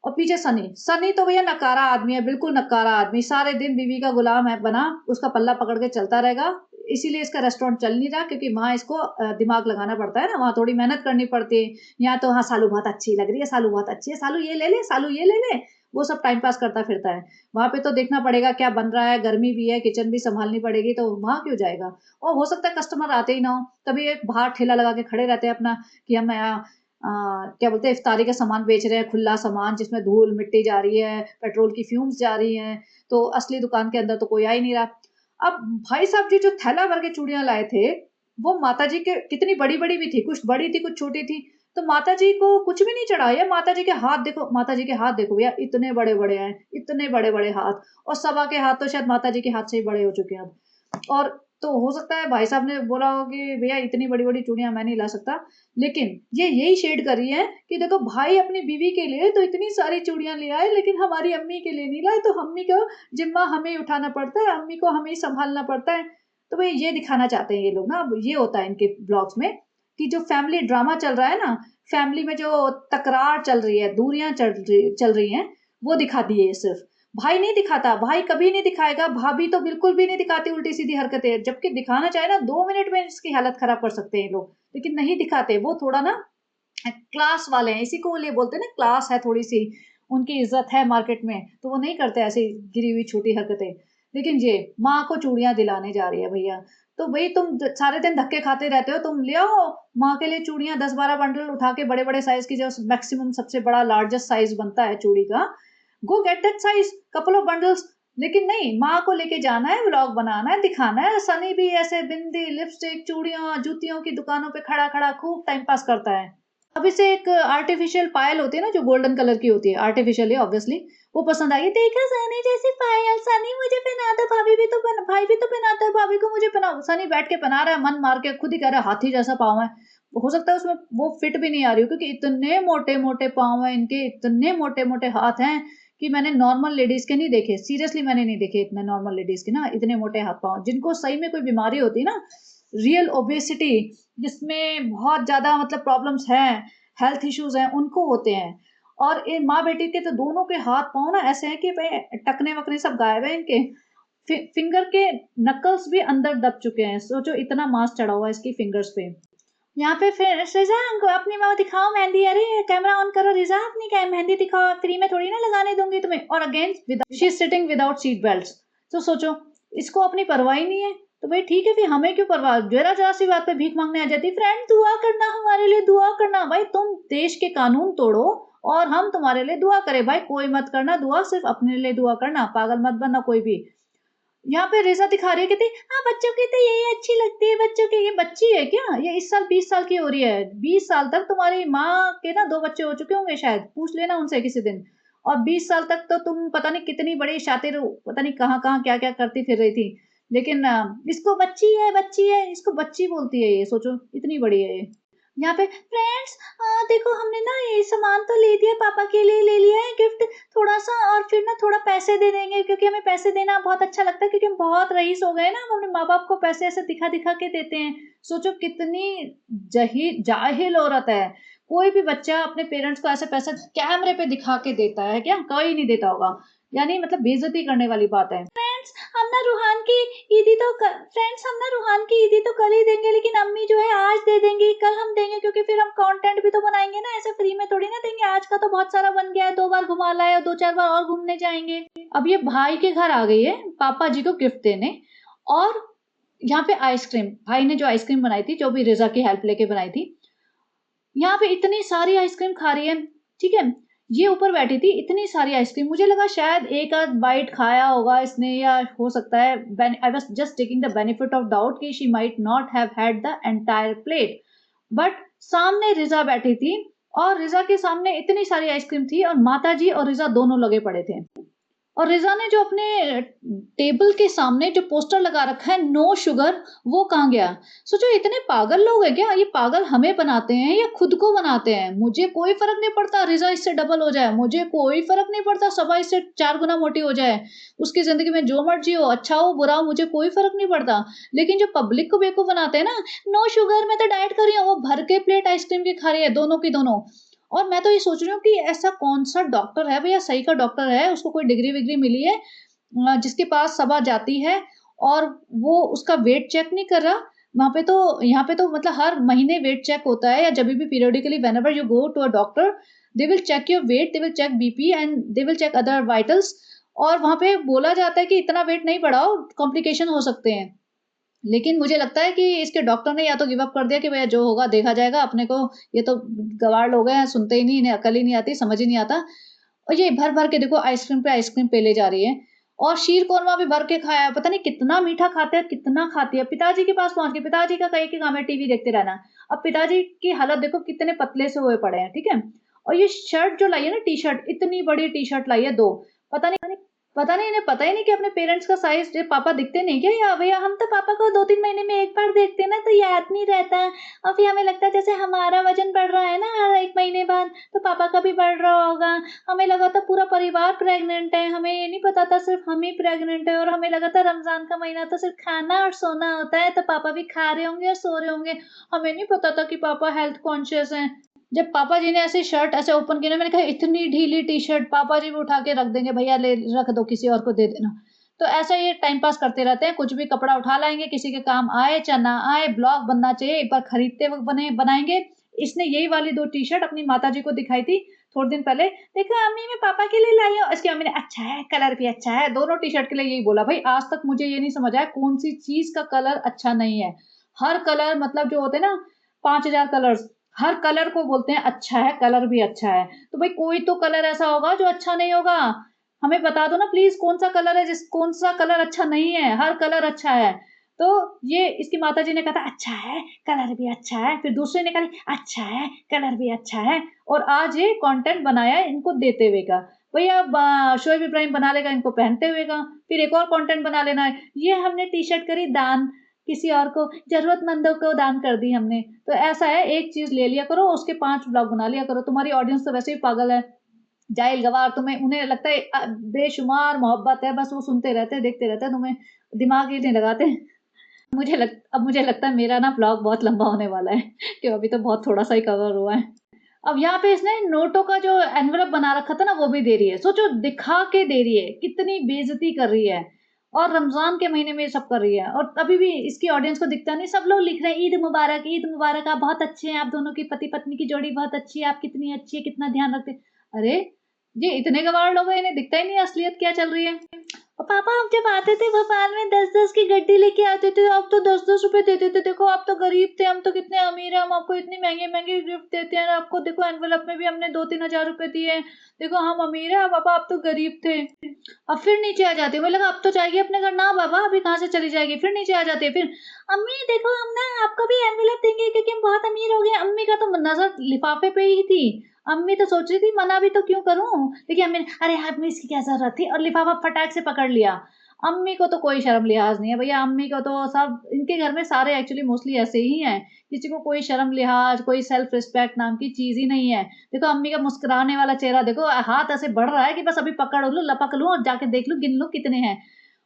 और पीछे सनी, सनी तो भैया नकारा आदमी है, बिल्कुल नकारा आदमी, सारे दिन बीवी का गुलाम है बना, उसका पल्ला पकड़ के चलता रहेगा। इसीलिए इसका रेस्टोरेंट चल नहीं रहा, क्योंकि वहां इसको दिमाग लगाना पड़ता है ना, वहां थोड़ी मेहनत करनी पड़ती है। यहाँ तो हाँ सालू बहुत अच्छी लग रही है, सालू बहुत अच्छी है, सालू ये ले ले, सालू ये ले ले, वो सब टाइम पास करता फिरता है। वहां पे तो देखना पड़ेगा क्या बन रहा है, गर्मी भी है, किचन भी संभालनी पड़ेगी, तो वहां क्यों जाएगा? और हो सकता है कस्टमर आते ही ना हो, तभी एक बाहर ठेला लगा के खड़े रहते हैं अपना, कि हम क्या बोलते हैं इफ्तारी का सामान बेच रहे हैं, खुला सामान जिसमें धूल मिट्टी जा रही है, पेट्रोल की फ्यूम्स जा रही हैं, तो असली दुकान के अंदर तो कोई आ ही नहीं रहा। अब भाई साहब जी जो थैला भर के चूड़ियां लाए थे, वो माता जी के कितनी बड़ी बड़ी भी थी, कुछ बड़ी थी कुछ छोटी थी। तो माता जी को कुछ भी नहीं चढ़ा, या माता जी के हाथ देखो, माता जी के हाथ देखो भैया इतने बड़े बड़े हैं, इतने बड़े बड़े हाथ। और सबा के हाथ तो शायद माता जी के हाथ से ही बड़े हो चुके हैं अब। और तो हो सकता है भाई साहब ने बोला हो कि भैया इतनी बड़ी बड़ी चूड़ियां मैं नहीं ला सकता, लेकिन ये यही शेड कर रही है कि देखो भाई अपनी बीवी के लिए तो इतनी सारी चूड़ियां ले आए, लेकिन हमारी अम्मी के लिए नहीं लाए, तो अम्मी को जिम्मा हमें ही उठाना पड़ता है, अम्मी को हमें ही संभालना पड़ता है। तो भाई ये दिखाना चाहते हैं ये लोग ना, अब ये होता है इनके ब्लॉग्स में कि जो फैमिली ड्रामा चल रहा है ना, फैमिली में जो तकरार चल रही है, दूरियां चल रही हैं, वो दिखाती है सिर्फ। भाई नहीं दिखाता, भाई कभी नहीं दिखाएगा, भाभी तो बिल्कुल भी नहीं दिखाती उल्टी सीधी हरकतें, जबकि दिखाना चाहे ना 2 मिनट में इसकी हालत खराब कर सकते हैं लोग, लेकिन नहीं दिखाते। वो थोड़ा ना क्लास वाले हैं, इसी को लिए बोलते हैं ना, क्लास है थोड़ी सी, उनकी इज्जत है मार्केट में, तो वो नहीं करते ऐसी गिरी हुई छोटी हरकतें। लेकिन ये माँ को चूड़ियां दिलाने जा रही है भैया, तो भाई तुम सारे दिन धक्के खाते रहते हो, तुम ले आओ माँ के लिए चूड़ियां 10-12 बंडल उठा के, बड़े बड़े साइज की, जो मैक्सिमम सबसे बड़ा लार्जेस्ट साइज बनता है चूड़ी का, गो get that size, couple of bundles. लेकिन नहीं, माँ को लेके जाना है, व्लॉग बनाना है, दिखाना है। सनी भी ऐसे बिंदी, लिपस्टिक, चूड़ियां, जूतियों की दुकानों पे खड़ा खड़ा खूब टाइम पास करता है। अब इसे एक आर्टिफिशियल पायल होती है ना, जो गोल्डन कलर की होती है, आर्टिफिशियल है ऑब्वियसली, वो पसंद आई। देखा सनी जैसी पायल, सनी मुझे पहना दो, भाभी भी तो भाई भी तो पहनाता है, भाभी को मुझे पहनाओ। सनी बैठ के पहना रहा है, मन मार के, खुद ही कह रहा है हाथी जैसा पाँव है। हो सकता है उसमें वो फिट भी नहीं आ रही हो, क्योंकि इतने मोटे मोटे पाँव हैं इनके, इतने मोटे मोटे हाथ हैं कि मैंने नॉर्मल लेडीज के नहीं देखे, सीरियसली मैंने नहीं देखे इतने नॉर्मल लेडीज के ना, इतने मोटे हाथ पाँव, जिनको सही में कोई बीमारी होती है ना, रियल ओबेसिटी, जिसमें बहुत ज्यादा मतलब प्रॉब्लम्स हैं, हेल्थ इश्यूज हैं, उनको होते हैं। और ये माँ बेटी के तो दोनों के हाथ पाँव ना ऐसे हैं कि भाई टकने वकने सब गायब है इनके, फिंगर के नकल्स भी अंदर दब चुके हैं। सोचो इतना मांस चढ़ा हुआ है इसकी फिंगर्स पे। यहाँ पे फिर रिजा हमको अपनी माँ दिखाओ मेहंदी, अरे कैमरा ऑन करो रिजा, अपनी मेहंदी दिखाओ, फ्री में थोड़ी ना लगाने दूंगी तुम्हें। और again she is sitting without seat belt. तो सोचो इसको अपनी परवाह ही नहीं है, तो भाई ठीक है, फिर हमें क्यों परवाह, जरा जरा सी बात पे भीख मांगने आ जाती। फ्रेंड दुआ करना, हमारे लिए दुआ करना। भाई तुम देश के कानून तोड़ो और हम तुम्हारे लिए दुआ करें, भाई कोई मत करना दुआ, सिर्फ अपने लिए दुआ करना, पागल मत बनना कोई भी। यहाँ पे रिजा दिखा रही है, कहती हाँ बच्चों की तो यही अच्छी लगती है, बच्चों की। ये बच्ची है क्या, ये इस साल 20 साल की हो रही है। 20 साल तक तुम्हारी माँ के ना 2 बच्चे हो चुके होंगे शायद, पूछ लेना उनसे किसी दिन। और 20 साल तक तो तुम पता नहीं कितनी बड़ी शातिर, पता नहीं कहाँ कहाँ क्या क्या करती फिर रही थी। लेकिन इसको बच्ची है, बच्ची है, इसको बच्ची बोलती है ये, सोचो इतनी बड़ी है ये। यहाँ पे फ्रेंड्स देखो हमने ना ये सामान तो ले दिया, पापा के लिए ले लिया है गिफ्ट थोड़ा सा, और फिर ना थोड़ा पैसे दे देंगे, क्योंकि हमें पैसे देना बहुत अच्छा लगता है, क्योंकि हम बहुत रईस हो गए ना, हम अपने माँ बाप को पैसे ऐसे दिखा दिखा के देते हैं। सोचो कितनी जाहिल औरत है। कोई भी बच्चा अपने पेरेंट्स को ऐसे पैसे कैमरे पे दिखा के देता है क्या, कोई नहीं देता होगा, यानी मतलब बेइज्जती करने वाली बात है। फ्रेंड्स हम ना रूहान की ईदी तो फ्रेंड्स हम ना रूहान की ईदी तो कल ही देंगे, लेकिन अम्मी जो है आज दे देंगी, कल हम देंगे, क्योंकि फिर हम कंटेंट भी तो बनाएंगे ना, ऐसे फ्री में थोड़ी ना देंगे। आज का तो बहुत सारा बन गया है, 2 बार घुमा लाए और 2-4 बार और घूमने जाएंगे। अब ये भाई के घर आ गई है पापा जी को गिफ्ट देने, और यहाँ पे आइसक्रीम, भाई ने जो आइसक्रीम बनाई थी, जो भी रिजा की हेल्प लेके बनाई थी, यहाँ पे इतनी सारी आइसक्रीम खा रही है। ठीक है, ये ऊपर बैठी थी, इतनी सारी आइसक्रीम, मुझे लगा शायद एक आध बाइट खाया होगा इसने, या हो सकता है, I was just taking the benefit of doubt कि she might not have had the entire plate. But सामने रिजा बैठी थी, और रिजा के सामने इतनी सारी आइसक्रीम थी, और माता जी और रिजा दोनों लगे पड़े थे। और रिजा ने जो अपने टेबल के सामने जो पोस्टर लगा रखा है नो शुगर, वो कहाँ गया। सोचो इतने पागल लोग हैं क्या, ये पागल हमें बनाते हैं या खुद को बनाते हैं। मुझे कोई फर्क नहीं पड़ता रिजा इससे डबल हो जाए, मुझे कोई फर्क नहीं पड़ता सबा इससे 4 गुना मोटी हो जाए, उसकी जिंदगी में जो मर्जी हो, अच्छा हो बुरा हो, मुझे कोई फर्क नहीं पड़ता। लेकिन जो पब्लिक को बेवकूफ बनाते हैं ना, नो शुगर मैं तो डाइट कर रही हूँ, वो भर के प्लेट आइसक्रीम की खा रही है, दोनों की दोनों। और मैं तो ये सोच रही हूँ कि ऐसा कौन सा डॉक्टर है भैया, सही का डॉक्टर है, उसको कोई डिग्री विग्री मिली है, जिसके पास सबा जाती है और वो उसका वेट चेक नहीं कर रहा। वहां पे तो, यहाँ पे तो मतलब हर महीने वेट चेक होता है, या जब भी periodically whenever you go to a doctor, they will check your weight, they will check BP and they will check other vitals. और वहां पे बोला जाता है कि इतना वेट नहीं बढ़ाओ, कॉम्प्लिकेशन हो सकते हैं। लेकिन मुझे लगता है कि इसके डॉक्टर ने या तो गिव अप कर दिया कि भैया जो होगा देखा जाएगा, अपने को ये तो गवार लोग हैं, सुनते ही नहीं, इन्हें अकल ही नहीं आती, समझ ही नहीं आता। और ये भर भर के देखो आइसक्रीम पे आइसक्रीम पे ले जा रही है, और शीर कौरमा भी भर के खाया है, पता नहीं कितना मीठा खाते हैं, कितना खाती है। पिताजी के पास पहुंच गए, पिताजी का कहीं कि काम है टीवी देखते रहना। अब पिताजी की हालत देखो कितने पतले से हुए पड़े हैं, ठीक है। और ये शर्ट जो लाई है ना, टी शर्ट, इतनी बड़ी टी शर्ट लाई है 2, पता नहीं, पता नहीं इन्हें पता ही नहीं कि अपने पेरेंट्स का साइज, जो पापा दिखते नहीं क्या, या भैया हम तो पापा को 2-3 महीने में एक बार देखते हैं ना, तो याद नहीं रहता। और फिर हमें लगता है जैसे हमारा वजन बढ़ रहा है ना हर 1 महीने बाद, तो पापा का भी बढ़ रहा होगा। हमें लगा था पूरा परिवार प्रेग्नेंट है, हमें ये नहीं पता था सिर्फ हम ही प्रेग्नेंट है, और हमें लगा था रमजान का महीना तो सिर्फ खाना और सोना होता है, तो पापा भी खा रहे होंगे और सो रहे होंगे। हमें नहीं पता था कि पापा हेल्थ कॉन्शियस हैं। जब पापा जी ने ऐसे शर्ट ऐसे ओपन की ना, मैंने कहा इतनी ढीली टी-शर्ट पापा जी भी उठा के रख देंगे, भैया ले रख दो किसी और को दे देना। तो ऐसा ये टाइम पास करते रहते हैं, कुछ भी कपड़ा उठा लाएँगे, किसी के काम आए चाहे ना आए, ब्लॉग बनना चाहिए, एक बार खरीदते वक़्त बनाएँगे। इसने यही वाली 2 टी-शर्ट अपनी माताजी को दिखाई थी थोड़े दिन पहले, देखो अम्मी मैं पापा के लिए लाई हूँ। इसकी मम्मी ने अच्छा है, कलर भी अच्छा है, दोनों टी-शर्ट के लिए यही बोला। भाई आज तक मुझे ये नहीं समझ आया कौन-सी चीज़ का कलर अच्छा नहीं है। हर कलर मतलब जो होते हैं ना 5000 कलर्स, हर कलर को बोलते हैं अच्छा है, कलर भी अच्छा है। तो भाई कोई तो कलर ऐसा होगा जो अच्छा नहीं होगा। हमें बता दो ना प्लीज़ कौन-सा कलर है कौन-सा कलर अच्छा नहीं है, हर कलर अच्छा है। तो ये इसकी माताजी ने कहा था अच्छा है, कलर भी अच्छा है, फिर दूसरे ने कहा अच्छा है, कलर भी अच्छा है और आज ये कंटेंट बनाया है इनको देते हुए का। भैया शोएब इब्राहिम बना लेगा इनको पहनते हुए का, फिर एक और कंटेंट बना लेना है, ये हमने टी-शर्ट करी दान, किसी और को ज़रूरतमंदों को दान कर दी हमने। तो ऐसा है एक चीज़ ले लिया करो, उसके 5 व्लॉग बना लिया करो, तुम्हारी ऑडियंस तो वैसे ही पागल है। जाहिल-गवार तुम्हें उन्हें लगता है बेशुमार मोहब्बत है, बस वो सुनते रहते हैं, देखते रहते हैं तुम्हें, दिमाग ही नहीं लगाते। मुझे लगता है मेरा ना व्लॉग बहुत लंबा होने वाला है कि अभी तो बहुत थोड़ा-सा ही कवर हुआ है। अब यहाँ पे इसने नोटों का जो एनवेलप बना रखा था ना वो भी दे रही है। सोचो दिखा के दे रही है, कितनी बेइज़्ज़ती कर रही है और रमज़ान के महीने में ये सब कर रही है और अभी भी इसकी ऑडियंस को दिखता नहीं, सब लोग लिख रहे हैं ईद मुबारक, आप बहुत अच्छे हैं, आप दोनों की पति-पत्नी की जोड़ी बहुत अच्छी है, आप कितनी अच्छी है, कितना ध्यान रखते हैं। अरे! ये इतने गँवार लोग हैं, इन्हें दिखता ही नहीं है असलियत क्या चल रही है। और पापा हम जब आते थे भोपाल में 10-10 की गड्डी लेके आते थे, अब तो 10-10 रुपए देते थे। देखो आप तो गरीब थे, हम तो कितने अमीर हैं, हम आपको इतनी महँगे-महँगे गिफ्ट देते हैं। आपको देखो एनवेलप में भी हमने 2-3 हज़ार रुपए दिए हैं। देखो हम अमीर हैं, पापा आप तो गरीब थे। अब फिर नीचे आ जाती है, मुझे लगा अब तो जाएगी अपने घर, ना बाबा अभी कहाँ से चली जाएगी, फिर नीचे आ जाती है, फिर अम्मी देखो हम ना आपको भी एनवेलप देंगे क्योंकि हम बहुत अमीर हो गए। अम्मी का तो नज़र लिफाफे पे ही थी। अम्मी तो सोच रही थी मना भी तो क्यों करूँ? लेकिन अम्मी ने अरे अम्मी इसकी क्या ज़रूरत थी और लिफाफा फटाक से पकड़ लिया। अम्मी को तो कोई शर्म लिहाज़ नहीं है भैया, अम्मी को तो सब इनके घर में सारे एक्चुअली मोस्टली ऐसे ही हैं। किसी को कोई शर्म लिहाज़, कोई सेल्फ रिस्पेक्ट नाम की चीज़ ही नहीं है। देखो अम्मी का मुस्कुराने वाला चेहरा देखो, हाथ ऐसे बढ़ रहा है कि बस अभी पकड़ लूँ, लपक लूँ और जाके देख लूँ, गिन लूँ कितने हैं।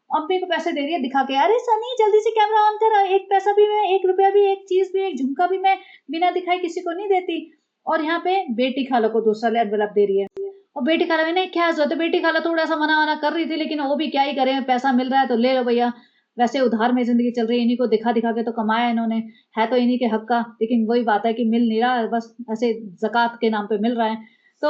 अम्मी को पैसे दे रही है दिखा के, "अरे सनी जल्दी से कैमरा ऑन कर, 1 पैसा भी मैं, 1 रुपया भी, 1 चीज़ भी, 1 झुमका भी मैं बिना दिखाए किसी को नहीं देती।" और यहाँ पे बेटी खाला को दूसरा एनवेलप दे रही है। और बेटी खाला मैंने क्या ज़रूरत है, बेटी खाला थोड़ा-सा मना-वना कर रही थी लेकिन वो भी क्या ही करें, पैसा मिल रहा है तो ले लो भैया। वैसे उधार में ज़िंदगी चल रही है, इन्हीं को दिखा-दिखा के तो कमाया है इन्होंने, है तो इन्हीं के हक का, लेकिन वही बात है कि मिल नहीं रहा है, बस ऐसे ज़कात के नाम पे मिल रहा है। तो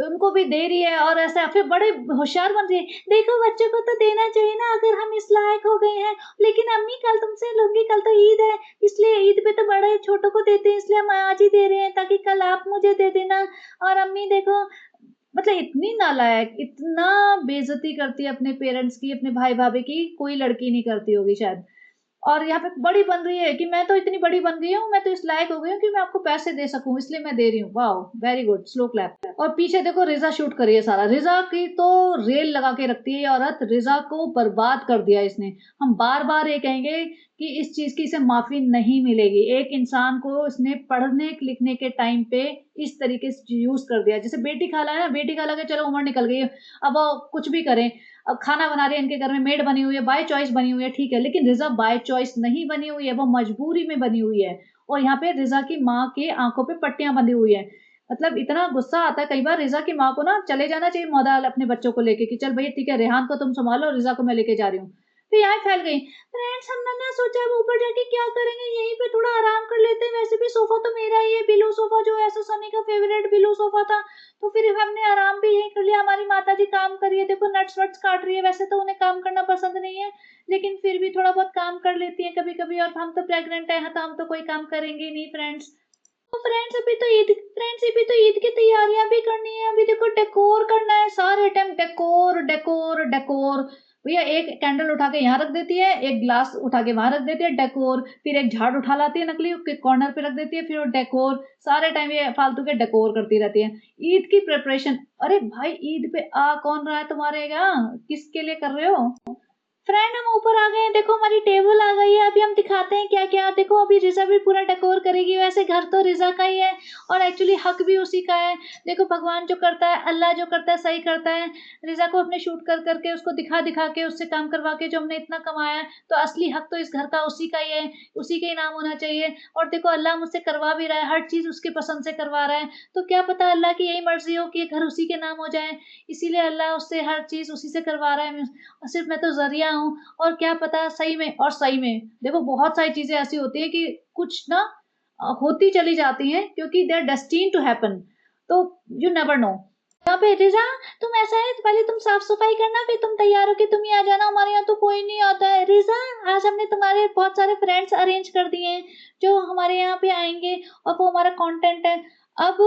उनको भी दे रही है और ऐसा फिर बड़े होशियार बन रही है, देखो बच्चों को तो देना चाहिए ना अगर हम इस लायक हो गए हैं, लेकिन अम्मी कल तुमसे लूँगी, कल तो ईद है, इसलिए ईद पे तो बड़े छोटों को देते हैं इसलिए हम आज ही दे रहे हैं ताकि कल आप मुझे दे देना। और अम्मी देखो मतलब इतनी नालायक, इतना बेइज़्ज़ती करती है अपने पेरेंट्स की, अपने भाई-भाभी की, कोई लड़की नहीं करती होगी शायद। और यहाँ पे बड़ी बन रही है कि मैं तो इतनी बड़ी बन गई हूँ, मैं तो इस लायक हो गई हूँ कि मैं आपको पैसे दे सकूँ, इसलिए मैं दे रही हूँ। Wow! Very good, slow clap. और पीछे देखो रिज़ा शूट कर रही है सारा। रिज़ा की तो रेल लगा के रखती है ये औरत, रिज़ा को बर्बाद कर दिया इसने। हम बार-बार ये कहेंगे कि इस चीज़ की इसे माफ़ी नहीं मिलेगी। एक इंसान को इसने पढ़ने-लिखने के टाइम पे इस तरीके से यूज़ कर दिया। जैसे बेटी खाला है ना, बेटी खाला की चलो उम्र निकल गई है, अब वो कुछ भी करें। अब खाना बना रही है, इनके घर में मेड बनी हुई है, बाय चॉइस बनी हुई है, ठीक है, लेकिन रिज़ा बाय चॉइस नहीं बनी हुई है, वो मजबूरी में बनी हुई है। और यहाँ पे रिज़ा की माँ के आँखों पे पट्टियाँ बंधी हुई हैं। मतलब इतना गुस्सा आता है कई बार रिज़ा की माँ को ना चले जाना चाहिए मौदाल अपने बच्चों को लेके कि चल भैया ठीक है, रेहान को तुम सँभालो, रिज़ा को मैं लेके जा रही हूँ। फिर यहाँ फैल गई, फ्रेंड्स हमने ना सोचा अब ऊपर जाके क्या करेंगे, यहीं पे थोड़ा आराम कर लेते हैं, वैसे भी सोफ़ा तो मेरा ही है, बिलो सोफ़ा जो ऐसा सनी का फ़ेवरेट बिलो सोफ़ा था। तो फिर हमने आराम भी यहीं कर लिया, हमारी माताजी काम कर रही है, देखो नट्स वट्स काट रही है, वैसे तो उन्हें काम करना पसंद नहीं है, लेकिन फिर भी थोड़ा बहुत काम कर लेती हैं कभी-कभी और हम तो प्रेग्नेंट हैं, तो हम तो कोई काम करेंगे ही नहीं फ्रेंड्स। तो फ्रेंड्स अभी तो ईद की तैयारियां भी करनी है, अभी देखो डेकोर करना है, सारे टाइम डेकोर डेकोर डेकोर। भैया एक कैंडल उठा के यहाँ रख देती है, एक ग्लास उठा के वहां रख देती है, डेकोर, फिर एक झाड़ उठा लाती है नकली उसके कॉर्नर पे रख देती है, फिर वो डेकोर, सारे टाइम ये फालतू के डेकोर करती रहती है। ईद की प्रिपरेशन, अरे भाई ईद पे आ कौन रहा है तुम्हारे यहाँ, किसके लिए कर रहे हो? फ्रेंड हम ऊपर आ गए हैं, देखो हमारी टेबल आ गई है, अभी हम दिखाते हैं क्या क्या। देखो अभी रिजा भी पूरा डेकोर करेगी, वैसे घर तो रिजा का ही है और एक्चुअली हक भी उसी का है। देखो भगवान जो करता है, अल्लाह जो करता है सही करता है। रिजा को अपने शूट कर करके उसको दिखा दिखा के उससे काम करवा के जो हमने इतना कमाया है, तो असली हक तो इस घर का उसी का ही है, उसी के ही नाम होना चाहिए। और देखो अल्लाह मुझसे करवा भी रहा है, हर चीज उसके पसंद से करवा रहा है, तो क्या पता अल्लाह की यही मर्जी हो कि ये घर उसी के नाम हो जाए, इसीलिए अल्लाह उससे हर चीज उसी से करवा रहा है। सिर्फ मैं तो जरिया हूँ। और क्या पता सही में, और सही में देखो बहुत सारी चीजें ऐसी होती है कि कुछ ना होती चली जाती हैं क्योंकि they are destined to happen, तो यू नेवर नो। यहाँ पे रिजा, तुम ऐसा है, पहले तुम साफ सफाई करना, फिर तुम तैयार होके तुम ही आ जाना, हमारे यहाँ तो कोई नहीं आता है। रिजा, आज हमने तुम्हारे बहुत सारे फ्रेंड्स अरेंज कर दिए हैं जो हमारे यहाँ पे आएंगे और वो हमारा कंटेंट है। अब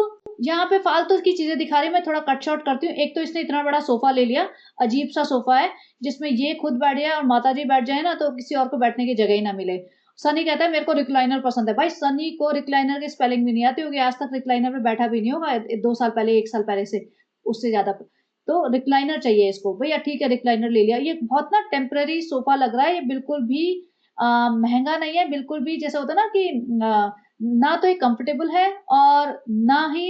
यहाँ पे फालतू की चीजें दिखा रही, मैं थोड़ा कट शॉर्ट करती हूँ। एक तो इसने इतना बड़ा सोफा ले लिया, अजीब सा सोफा है जिसमें ये खुद बैठ जाए और माता जी बैठ जाए ना तो किसी और को बैठने की जगह ही ना मिले। सनी कहता है मेरे को रिक्लाइनर पसंद है। भाई सनी को रिक्लाइनर की स्पेलिंग भी नहीं आती होगी, आज तक रिक्लाइनर में बैठा भी नहीं होगा 2 साल पहले, 1 साल पहले से, उससे ज्यादा। तो रिक्लाइनर चाहिए इसको, भैया ठीक है रिक्लाइनर ले लिया। ये बहुत ना टेम्पररी सोफा लग रहा है, ये बिल्कुल भी महंगा नहीं है, बिल्कुल भी जैसा होता है ना कि ना तो ये कंफर्टेबल है और ना ही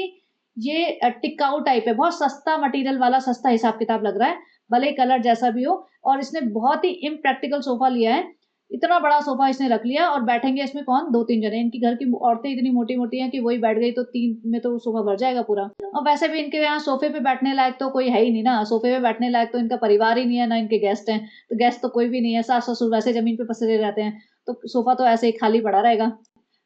ये टिकाऊ टाइप है, बहुत सस्ता मटेरियल वाला, सस्ता हिसाब किताब लग रहा है, भले कलर जैसा भी हो। और इसने बहुत ही इम्प्रैक्टिकल सोफा लिया है, इतना बड़ा सोफा इसने रख लिया और बैठेंगे इसमें कौन, 2-3 जने। इनकी घर की औरतें इतनी मोटी मोटी हैं कि वही बैठ गई तो 3 में तो सोफा भर जाएगा पूरा। और वैसे भी इनके यहाँ सोफे पे बैठने लायक तो कोई है ही नहीं ना, सोफे पे बैठने लायक तो इनका परिवार ही नहीं है, ना इनके गेस्ट हैं, तो गेस्ट तो कोई भी नहीं है, सास ससुर वैसे जमीन पे पसरे रहते हैं, तो सोफा तो ऐसे ही खाली पड़ा रहेगा।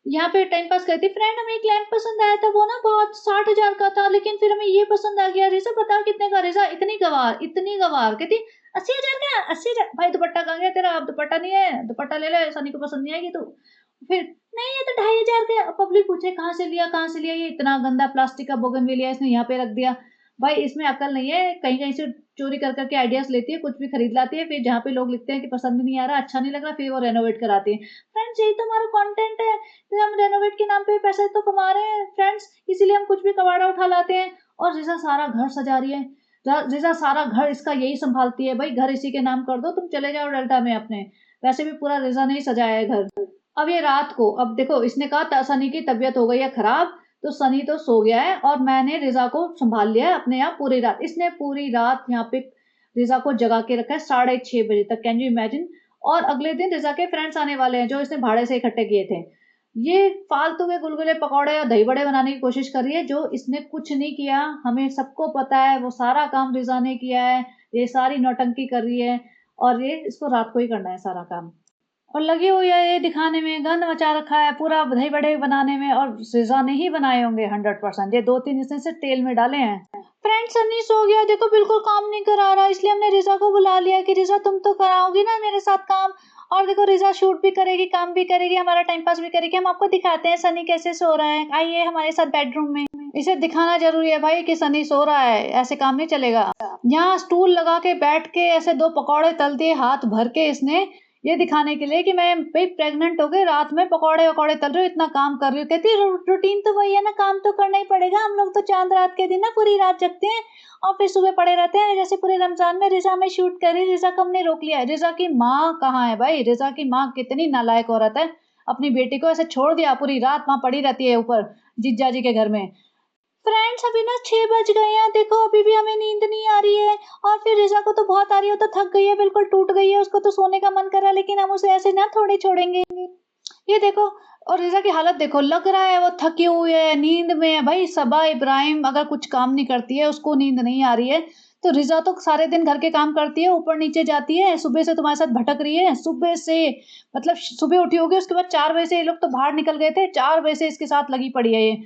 यहाँ पे टाइम पास करती फ्रेंड, हमें एक लैंप पसंद आया था, वो ना बहुत 60,000 का था, लेकिन फिर हमें ये पसंद आ गया। रिजा बता कितने का? रिजा इतनी गवार, इतनी गवार, कहती 80,000 का। 80,000? भाई दुपट्टा कहाँ गया तेरा? अब दुपट्टा नहीं है, दुपट्टा ले ले, सनी को पसंद नहीं आएगी तो। फिर नहीं ये तो 2,500 का। पब्लिक पूछे कहाँ से लिया, कहाँ से लिया? ये इतना गंदा प्लास्टिक का बोगनविलिया इसने यहाँ पे रख दिया। भाई इसमें अकल नहीं है, कहीं कहीं से चोरी कर करके आइडियाज लेती है, कुछ भी खरीद लाती है, फिर जहाँ पे लोग लिखते हैं कि पसंद नहीं आ रहा, अच्छा नहीं लग रहा, फिर वो रेनोवेट कराती है। फ्रेंड्स यही तो हमारा कंटेंट है, फिर हम रेनोवेट के नाम पे पैसे तो कमा रहे हैं फ्रेंड्स, इसीलिए हम कुछ भी कबाड़ा उठा लाते हैं। और रिजा सारा घर सजा रही है, रिजा सारा घर इसका यही संभालती है। भाई घर इसी के नाम कर दो, तुम चले जाओ डेल्टा में अपने, वैसे भी पूरा रिजा ने ही सजाया है घर। अब ये रात को, अब देखो इसने कहा सनी की तबीयत हो गई है खराब, तो सनी तो सो गया है और मैंने रिजा को संभाल लिया है अपने यहाँ पूरी रात। इसने पूरी रात यहाँ पे रिजा को जगा के रखा है 6:30 बजे तक, कैन यू इमेजिन। और अगले दिन रिजा के फ्रेंड्स आने वाले हैं जो इसने भाड़े से इकट्ठे किए थे। ये फालतू के गुलगुले पकौड़े और दही बड़े बनाने की कोशिश कर रही है, जो इसने कुछ नहीं किया, हमें सबको पता है, वो सारा काम रिजा ने किया है, ये सारी नौटंकी कर रही है और ये इसको रात को ही करना है सारा काम। और लगी हुई है ये दिखाने में, गंद मचा रखा है पूरा दही बड़े बनाने में, और रिजा ने ही बनाए होंगे 100%, ये 2-3 इसने से तेल में डाले हैं। फ्रेंड सन्नी सो गया, देखो बिल्कुल काम नहीं करा रहा, इसलिए हमने रिजा को बुला लिया कि रिजा तुम तो कराओगी ना मेरे साथ काम। और देखो रिजा शूट भी करेगी, काम भी करेगी, हमारा टाइम पास भी करेगी। हम आपको दिखाते हैं सनी कैसे सो रहा है, आइए हमारे साथ बेडरूम में। इसे दिखाना जरूरी है भाई कि सनी सो रहा है, ऐसे काम नहीं चलेगा। यहाँ स्टूल लगा के बैठ के ऐसे 2 पकौड़े तल दिए हाथ भर के इसने, ये दिखाने के लिए कि मैं भाई प्रेग्नेंट हो गई, रात में पकौड़े वकौड़े तल रही हूँ, इतना काम कर रही हूँ। कहती रूटीन तो वही है ना, काम तो करना ही पड़ेगा, हम लोग तो चांद रात के दिन ना पूरी रात जगते हैं और फिर सुबह पड़े रहते हैं। जैसे पूरे रमजान में रिजा में शूट करी, रिजा को हमने रोक लिया है। रिजा की माँ कहाँ है भाई? रिजा की माँ कितनी नालायक औरत है, अपनी बेटी को ऐसे छोड़ दिया, पूरी रात वहां पड़ी रहती है ऊपर जीजा जी के घर में। फ्रेंड्स अभी ना 6 बज गए हैं, देखो अभी भी हमें नींद नहीं आ रही है। और फिर रिजा को तो बहुत आ रही है, तो थक गई है, बिल्कुल टूट गई है, उसको तो सोने का मन कर रहा है, लेकिन हम उसे ऐसे ना थोड़ी छोड़ेंगे। ये देखो, और रिजा की हालत देखो, लग रहा है वो थकी हुई है, नींद में है। भाई सबा इब्राहिम अगर कुछ काम नहीं करती है, उसको नींद नहीं आ रही है, तो रिजा तो सारे दिन घर के काम करती है, ऊपर नीचे जाती है, सुबह से तुम्हारे साथ भटक रही है, सुबह से मतलब सुबह उठी होगी, उसके बाद 4 बजे से ये लोग तो बाहर निकल गए थे, 4 बजे से इसके साथ लगी पड़ी है ये,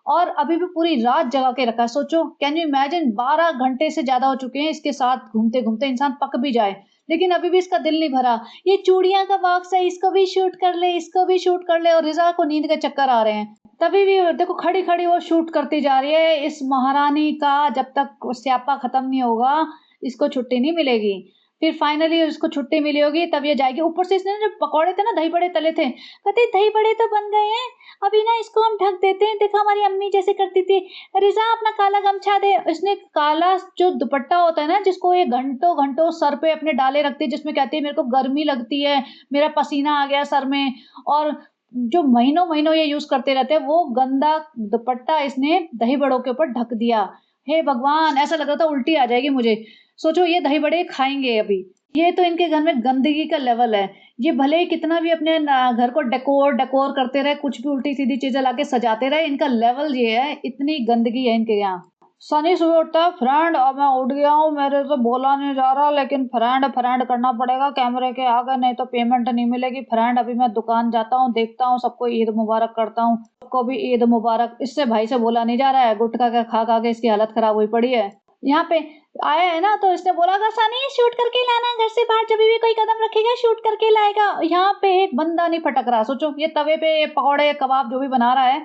और अभी भी पूरी रात जगा के रखा है। सोचो, कैन यू इमेजिन, 12 घंटे से ज्यादा हो चुके हैं इसके साथ घूमते घूमते, इंसान पक भी जाए, लेकिन अभी भी इसका दिल नहीं भरा। ये चूड़ियां का बॉक्स है, इसको भी शूट कर ले, इसको भी शूट कर ले, और रिजा को नींद के चक्कर आ रहे हैं, तभी भी देखो खड़ी खड़ी वो शूट करती जा रही है। इस महारानी का जब तक स्यापा खत्म नहीं होगा, इसको छुट्टी नहीं मिलेगी। फिर फाइनली उसको छुट्टी मिली होगी तब ये जाएगी। ऊपर से इसने जो पकौड़े थे ना, दही बड़े तले थे, कहते दही बड़े तो बन गए हैं, अभी ना इसको हम ढक देते हैं, देखो हमारी अम्मी जैसे करती थी। रिज़ा अपना काला गमछा दे। इसने काला जो दुपट्टा होता है ना, जिसको ये घंटों घंटों सर पे अपने डाले रखती है, जिसमें कहती है मेरे को गर्मी लगती है, मेरा पसीना आ गया सर में, और जो महीनों महीनों ये यूज करते रहते हैं, वो गंदा दुपट्टा इसने दही बड़ों के ऊपर ढक दिया। हे भगवान, ऐसा लग रहा था उल्टी आ जाएगी मुझे। सोचो ये दही बड़े खाएंगे अभी। ये तो इनके घर में गंदगी का लेवल है। ये भले ही कितना भी अपने घर को डेकोर डेकोर करते रहे, कुछ भी उल्टी सीधी चीजें लाके सजाते रहे, इनका लेवल ये है, इतनी गंदगी है इनके यहाँ। सनी सुबह उठता है, फ्रेंड अब मैं उठ गया हूँ, मेरे से बोला नहीं जा रहा, लेकिन फ्रेंड फ्रेंड करना पड़ेगा कैमरे के आगे, नहीं तो पेमेंट नहीं मिलेगी। फ्रेंड अभी मैं दुकान जाता हूँ, देखता हूँ, सबको ईद मुबारक करता हूँ, सबको भी ईद मुबारक। इससे भाई से बोला नहीं जा रहा है, गुटखा का खा खा के इसकी हालत खराब हुई पड़ी है। यहाँ पे आया है ना, तो इसने बोला था सनी शूट करके लाना, घर से बाहर जब भी कोई कदम रखेगा शूट करके लाएगा। यहाँ पे एक बंदा नहीं फटक रहा। सोचो ये तवे पे ये पकौड़े कबाब जो भी बना रहा है,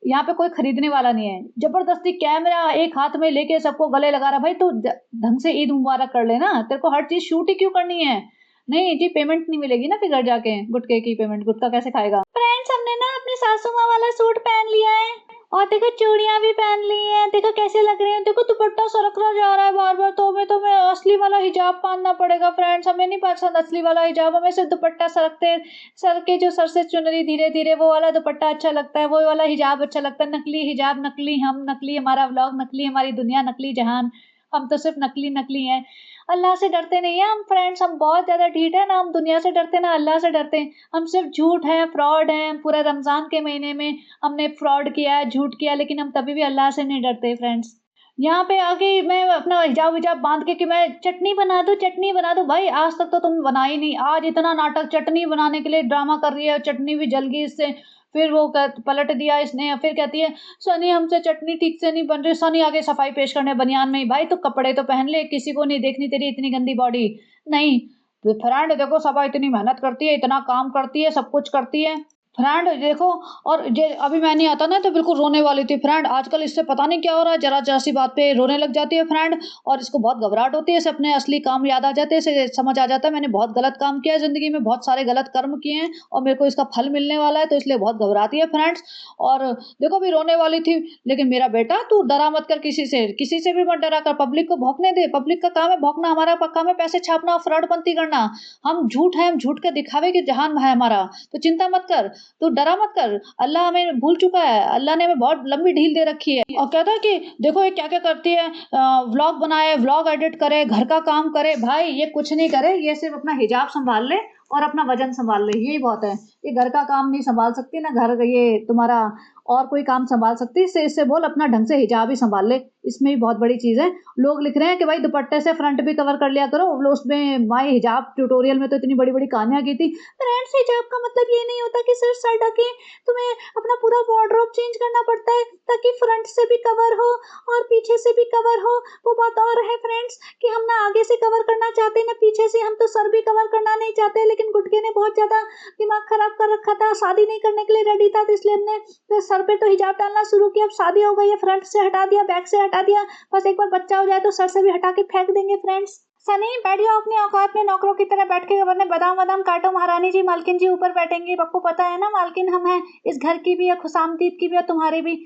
यहाँ पे कोई खरीदने वाला नहीं है। जबरदस्ती कैमरा एक हाथ में लेके सबको गले लगा रहा। भाई तू ढंग से ईद मुबारक कर लेना, तेरे को हर चीज शूट ही क्यों करनी है? नहीं जी, पेमेंट नहीं मिलेगी ना, फिर घर जाके गुटके की पेमेंट गुटका कैसे खाएगा? फ्रेंड्स हमने ना अपनी सासू माँ वाला सूट पहन लिया है, और देखो चूड़ियां भी पहन ली हैं, देखो कैसे लग रहे हैं, देखो दुपट्टा सरकरा जा रहा है बार बार, तो हमें असली वाला हिजाब पहनना पड़ेगा। फ्रेंड्स हमें नहीं पसंद असली वाला हिजाब, हमें सिर्फ दुपट्टा सरकते सर के जो सर से चुनरी धीरे धीरे वो वाला दुपट्टा अच्छा लगता है, वो वाला हिजाब अच्छा लगता है। नकली हिजाब, नकली हम, नकली हमारा व्लॉग, नकली हमारी दुनिया, नकली जहान, हम तो सिर्फ नकली नकली हैं। अल्लाह से डरते नहीं है हम फ्रेंड्स, हम बहुत ज़्यादा ढीठ है ना, हम दुनिया से डरते ना अल्लाह से डरते हैं। हम सिर्फ झूठ हैं, फ्रॉड हैं। पूरे रमज़ान के महीने में हमने फ्रॉड किया है, झूठ किया, लेकिन हम तभी भी अल्लाह से नहीं डरते फ्रेंड्स। यहाँ पे आके मैं अपना हिजाब विजाब बांध के कि मैं चटनी बना दूँ, चटनी बना दूँ। भाई आज तक तो तुम बना ही नहीं, आज इतना नाटक चटनी बनाने के लिए ड्रामा कर रही है, चटनी भी जल गई इससे। फिर वो पलट दिया इसने, फिर कहती है सनी हमसे चटनी ठीक से नहीं बन रही। सनी आगे सफाई पेश करने बनियान में ही। भाई तो कपड़े तो पहन ले, किसी को नहीं देखनी तेरी इतनी गंदी बॉडी। नहीं फ्रेंड देखो, सबा इतनी मेहनत करती है, इतना काम करती है, सब कुछ करती है फ्रेंड देखो। और जे अभी मैं नहीं आता ना तो बिल्कुल रोने वाली थी फ्रेंड, आजकल इससे पता नहीं क्या हो रहा है, जरा जरा सी बात पे रोने लग जाती है फ्रेंड, और इसको बहुत घबराहट होती है, इसे अपने असली काम याद आ जाते हैं, इसे समझ आ जाता है मैंने बहुत गलत काम किया है ज़िंदगी में, बहुत सारे गलत कर्म किए हैं और मेरे को इसका फल मिलने वाला है, तो इसलिए बहुत घबराती है फ्रेंड्स। और देखो अभी रोने वाली थी, लेकिन मेरा बेटा तू डरा मत कर, किसी से भी मत डरा कर, पब्लिक को भौंकने दे, पब्लिक का काम है भौंकना, हमारा काम है पैसे छापना और फ्रॉडपंती करना। हम झूठ है, हम झूठ के दिखावे के जहान है हमारा, तो चिंता मत कर, तू डरा मत कर। अल्लाह हमें भूल चुका है, अल्लाह ने हमें बहुत लंबी ढील दे रखी है। और कहता है कि देखो ये क्या क्या करती है, व्लॉग बनाए, व्लॉग एडिट करे, घर का काम करे। भाई ये कुछ नहीं करे, ये सिर्फ अपना हिजाब संभाल ले और अपना वजन संभाल ले, यही बहुत है। ये घर का काम नहीं संभाल सकती ना, घर ये तुम्हारा और कोई काम संभाल सकती है, इससे बोल अपना ढंग से हिजाब ही संभाल ले, इसमें भी बहुत बड़ी चीज़ है। लोग लिख रहे हैं कि भाई दुपट्टे से फ्रंट भी कवर कर लिया करो, उसमें माय हिजाब ट्यूटोरियल में तो इतनी बड़ी बड़ी कहानियां की थी। फ्रेंड्स हिजाब का मतलब ये नहीं होता कि सिर्फ सर ढके, तुम्हें अपना पूरा वार्डरोब चेंज करना पड़ता है ताकि फ्रंट से भी कवर हो और पीछे से भी कवर हो। वो बात और है फ्रेंड्स कि हम ना आगे से कवर करना चाहते ना पीछे से, हम तो सर भी कवर करना नहीं चाहते, लेकिन गुटके ने बहुत ज़्यादा दिमाग खराब कर रखा था, शादी नहीं करने के लिए रेडी था, तो इसलिए हमने सर पे तो हिजाब डालना शुरू किया। अब शादी हो गई है, फ्रंट से हटा दिया, बैक से हटा दिया, बस एक बार बच्चा हो जाए तो सर से भी हटा के फेंक देंगे फ्रेंड्स। सनी बैठ जाओ अपनी औकात में, नौकरों की तरह बैठ के, वरना बादाम वादाम काटो। महारानी जी मालकिन जी ऊपर बैठेंगी, आपको पता है ना मालकिन हम हैं इस घर की भी, खुशामदीद की भी और तुम्हारी भी।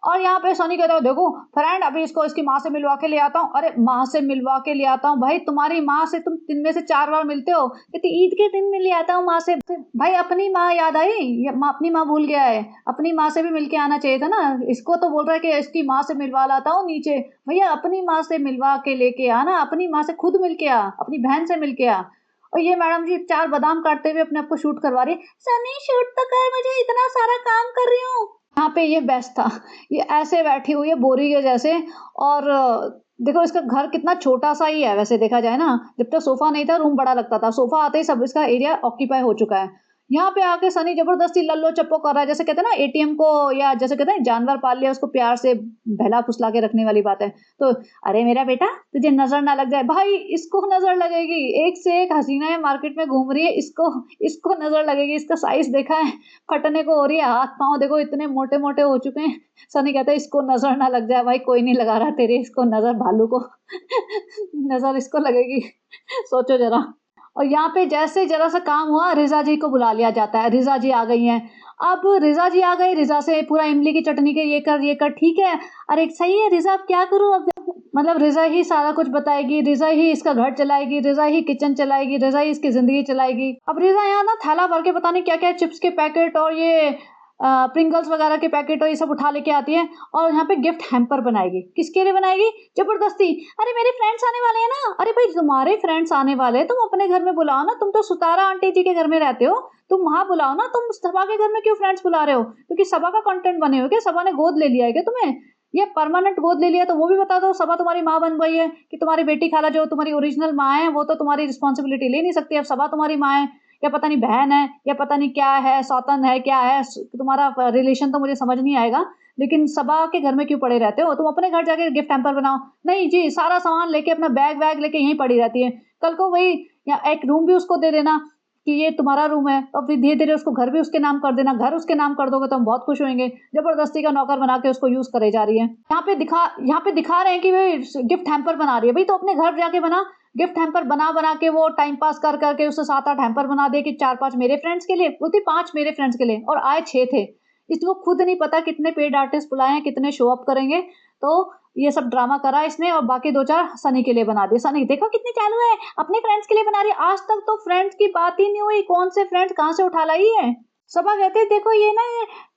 और यहाँ पे सोनी कहता है देखो फ्रेंड अभी इसको इसकी माँ से मिलवा के ले आता हूँ। अरे माँ से मिलवा के ले आता हूँ? भाई तुम्हारी माँ से तुम दिन में से 4 बार मिलते हो, कहती ईद के दिन में ले आता हूँ माँ से। भाई अपनी माँ याद आई, अपनी माँ भूल गया है, अपनी माँ से भी मिल के आना चाहिए था ना। इसको तो बोल रहा है कि इसकी माँ से मिलवा लाता हूँ नीचे, भैया अपनी माँ से मिलवा के लेके आना, अपनी माँ से खुद मिल के आ, अपनी बहन से मिल के आ। और ये मैडम जी 4 बादाम काटते हुए अपने आप को शूट करवा रही है। सनी शूट तो कर, मुझे इतना सारा काम कर रही हूँ। यहाँ पे ये बेस्ट था, ये ऐसे बैठी हुई है बोरी के जैसे। और देखो इसका घर कितना छोटा सा ही है वैसे देखा जाए ना, जब तक सोफा नहीं था रूम बड़ा लगता था, सोफा आते ही सब इसका एरिया ऑक्यूपाई हो चुका है। यहाँ पे आके सनी जबरदस्ती लल्लो चप्पो कर रहा है, जैसे कहते हैं ना एटीएम को, या जैसे कहते हैं जानवर पाल लिया उसको प्यार से बहला फुसला के रखने वाली बात है। तो अरे मेरा बेटा तुझे नजर ना लग जाए। भाई इसको नजर लगेगी, एक से एक हसीना है मार्केट में घूम रही है, इसको इसको नजर लगेगी। इसका साइज देखा है, फटने को हो रही है, हाथ पाँव देखो इतने मोटे मोटे हो चुके हैं। सनी कहता है इसको नजर ना लग जाए। भाई कोई नहीं लगा रहा तेरे इसको नजर, भालू को नजर इसको लगेगी। सोचो जरा। और यहाँ पे जैसे जरा सा काम हुआ, रिजा जी को बुला लिया जाता है। रिजा जी आ गई हैं। अब रिजा जी आ गई, रिजा से पूरा इमली की चटनी के ये कर ठीक है। अरे सही है रिजा, अब क्या करूँ अब। मतलब रिजा ही सारा कुछ बताएगी, रिजा ही इसका घर चलाएगी, रिजा ही किचन चलाएगी, रिजा ही इसकी जिंदगी चलाएगी। अब रिजा यहाँ ना थैला भर के पता नहीं क्या क्या चिप्स के पैकेट और ये प्रिंगल्स वगैरह के पैकेट और ये सब उठा लेके आती है, और यहाँ पे गिफ्ट हैम्पर बनाएगी। किसके लिए बनाएगी? जबरदस्ती। अरे मेरे फ्रेंड्स आने वाले हैं ना। अरे भाई तुम्हारे फ्रेंड्स आने वाले, तुम अपने घर में बुलाओ ना। तुम तो सुतारा आंटी जी के घर में रहते हो, तुम वहां बुलाओ ना। तुम सबा के घर में क्यों फ्रेंड्स बुला रहे हो? क्योंकि सबा का कंटेंट बने हो क्या? सबा ने गोद ले लिया है क्या तुम्हें? ये परमानेंट गोद ले लिया तो वो भी बता दो। सबा तुम्हारी माँ बन गई है कि तुम्हारी बेटी खाला जो तुम्हारी ओरिजिनल माँ है वो तो तुम्हारी रिस्पॉन्सिबिलिटी ले नहीं सकती। अब सबा तुम्हारी माँ है या पता नहीं बहन है या पता नहीं क्या है, सौतन है क्या है, तुम्हारा रिलेशन तो मुझे समझ नहीं आएगा। लेकिन सबा के घर में क्यों पड़े रहते हो? तुम अपने घर जाके गिफ्ट हैम्पर बनाओ। नहीं जी, सारा सामान लेके अपना बैग वैग लेके यहीं पड़ी रहती है। कल को वही या एक रूम भी उसको दे देना कि ये तुम्हारा रूम है, और फिर धीरे धीरे उसको घर भी उसके नाम कर देना। घर उसके नाम कर दोगे तो हम बहुत खुश होंगे। जबरदस्ती का नौकर बना के उसको यूज करे जा रही है। यहाँ पे दिखा रहे हैं कि वे गिफ्ट हैम्पर बना रही है। भाई तो अपने घर जाके बना। गिफ्ट हैम्पर बना बना के वो टाइम पास कर करके उससे 7-8 हैम्पर बना दे कि 4-5 मेरे फ्रेंड्स के लिए, बोलती 5 मेरे फ्रेंड्स के लिए, और आए 6 थे। इसको खुद नहीं पता कितने पेड आर्टिस्ट बुलाए हैं, कितने शो अप करेंगे। तो ये सब ड्रामा करा इसने, और बाकी 2-4 सनी के लिए बना दिए। सनी देखो कितनी चालू है, अपने फ्रेंड्स के लिए बना रही है। आज तक तो फ्रेंड्स की बात ही नहीं हुई, कौन से फ्रेंड्स कहाँ से उठा लाई है। सबा कहते देखो ये ना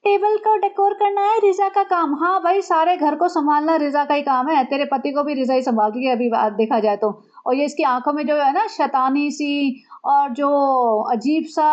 टेबल को डेकोर करना है रिजा का काम। हाँ भाई सारे घर को संभालना रिजा का ही काम है। तेरे पति को भी रिजा ही संभालती है अभी देखा जाए तो। और ये इसकी आंखों में जो है ना शैतानी सी और जो अजीब सा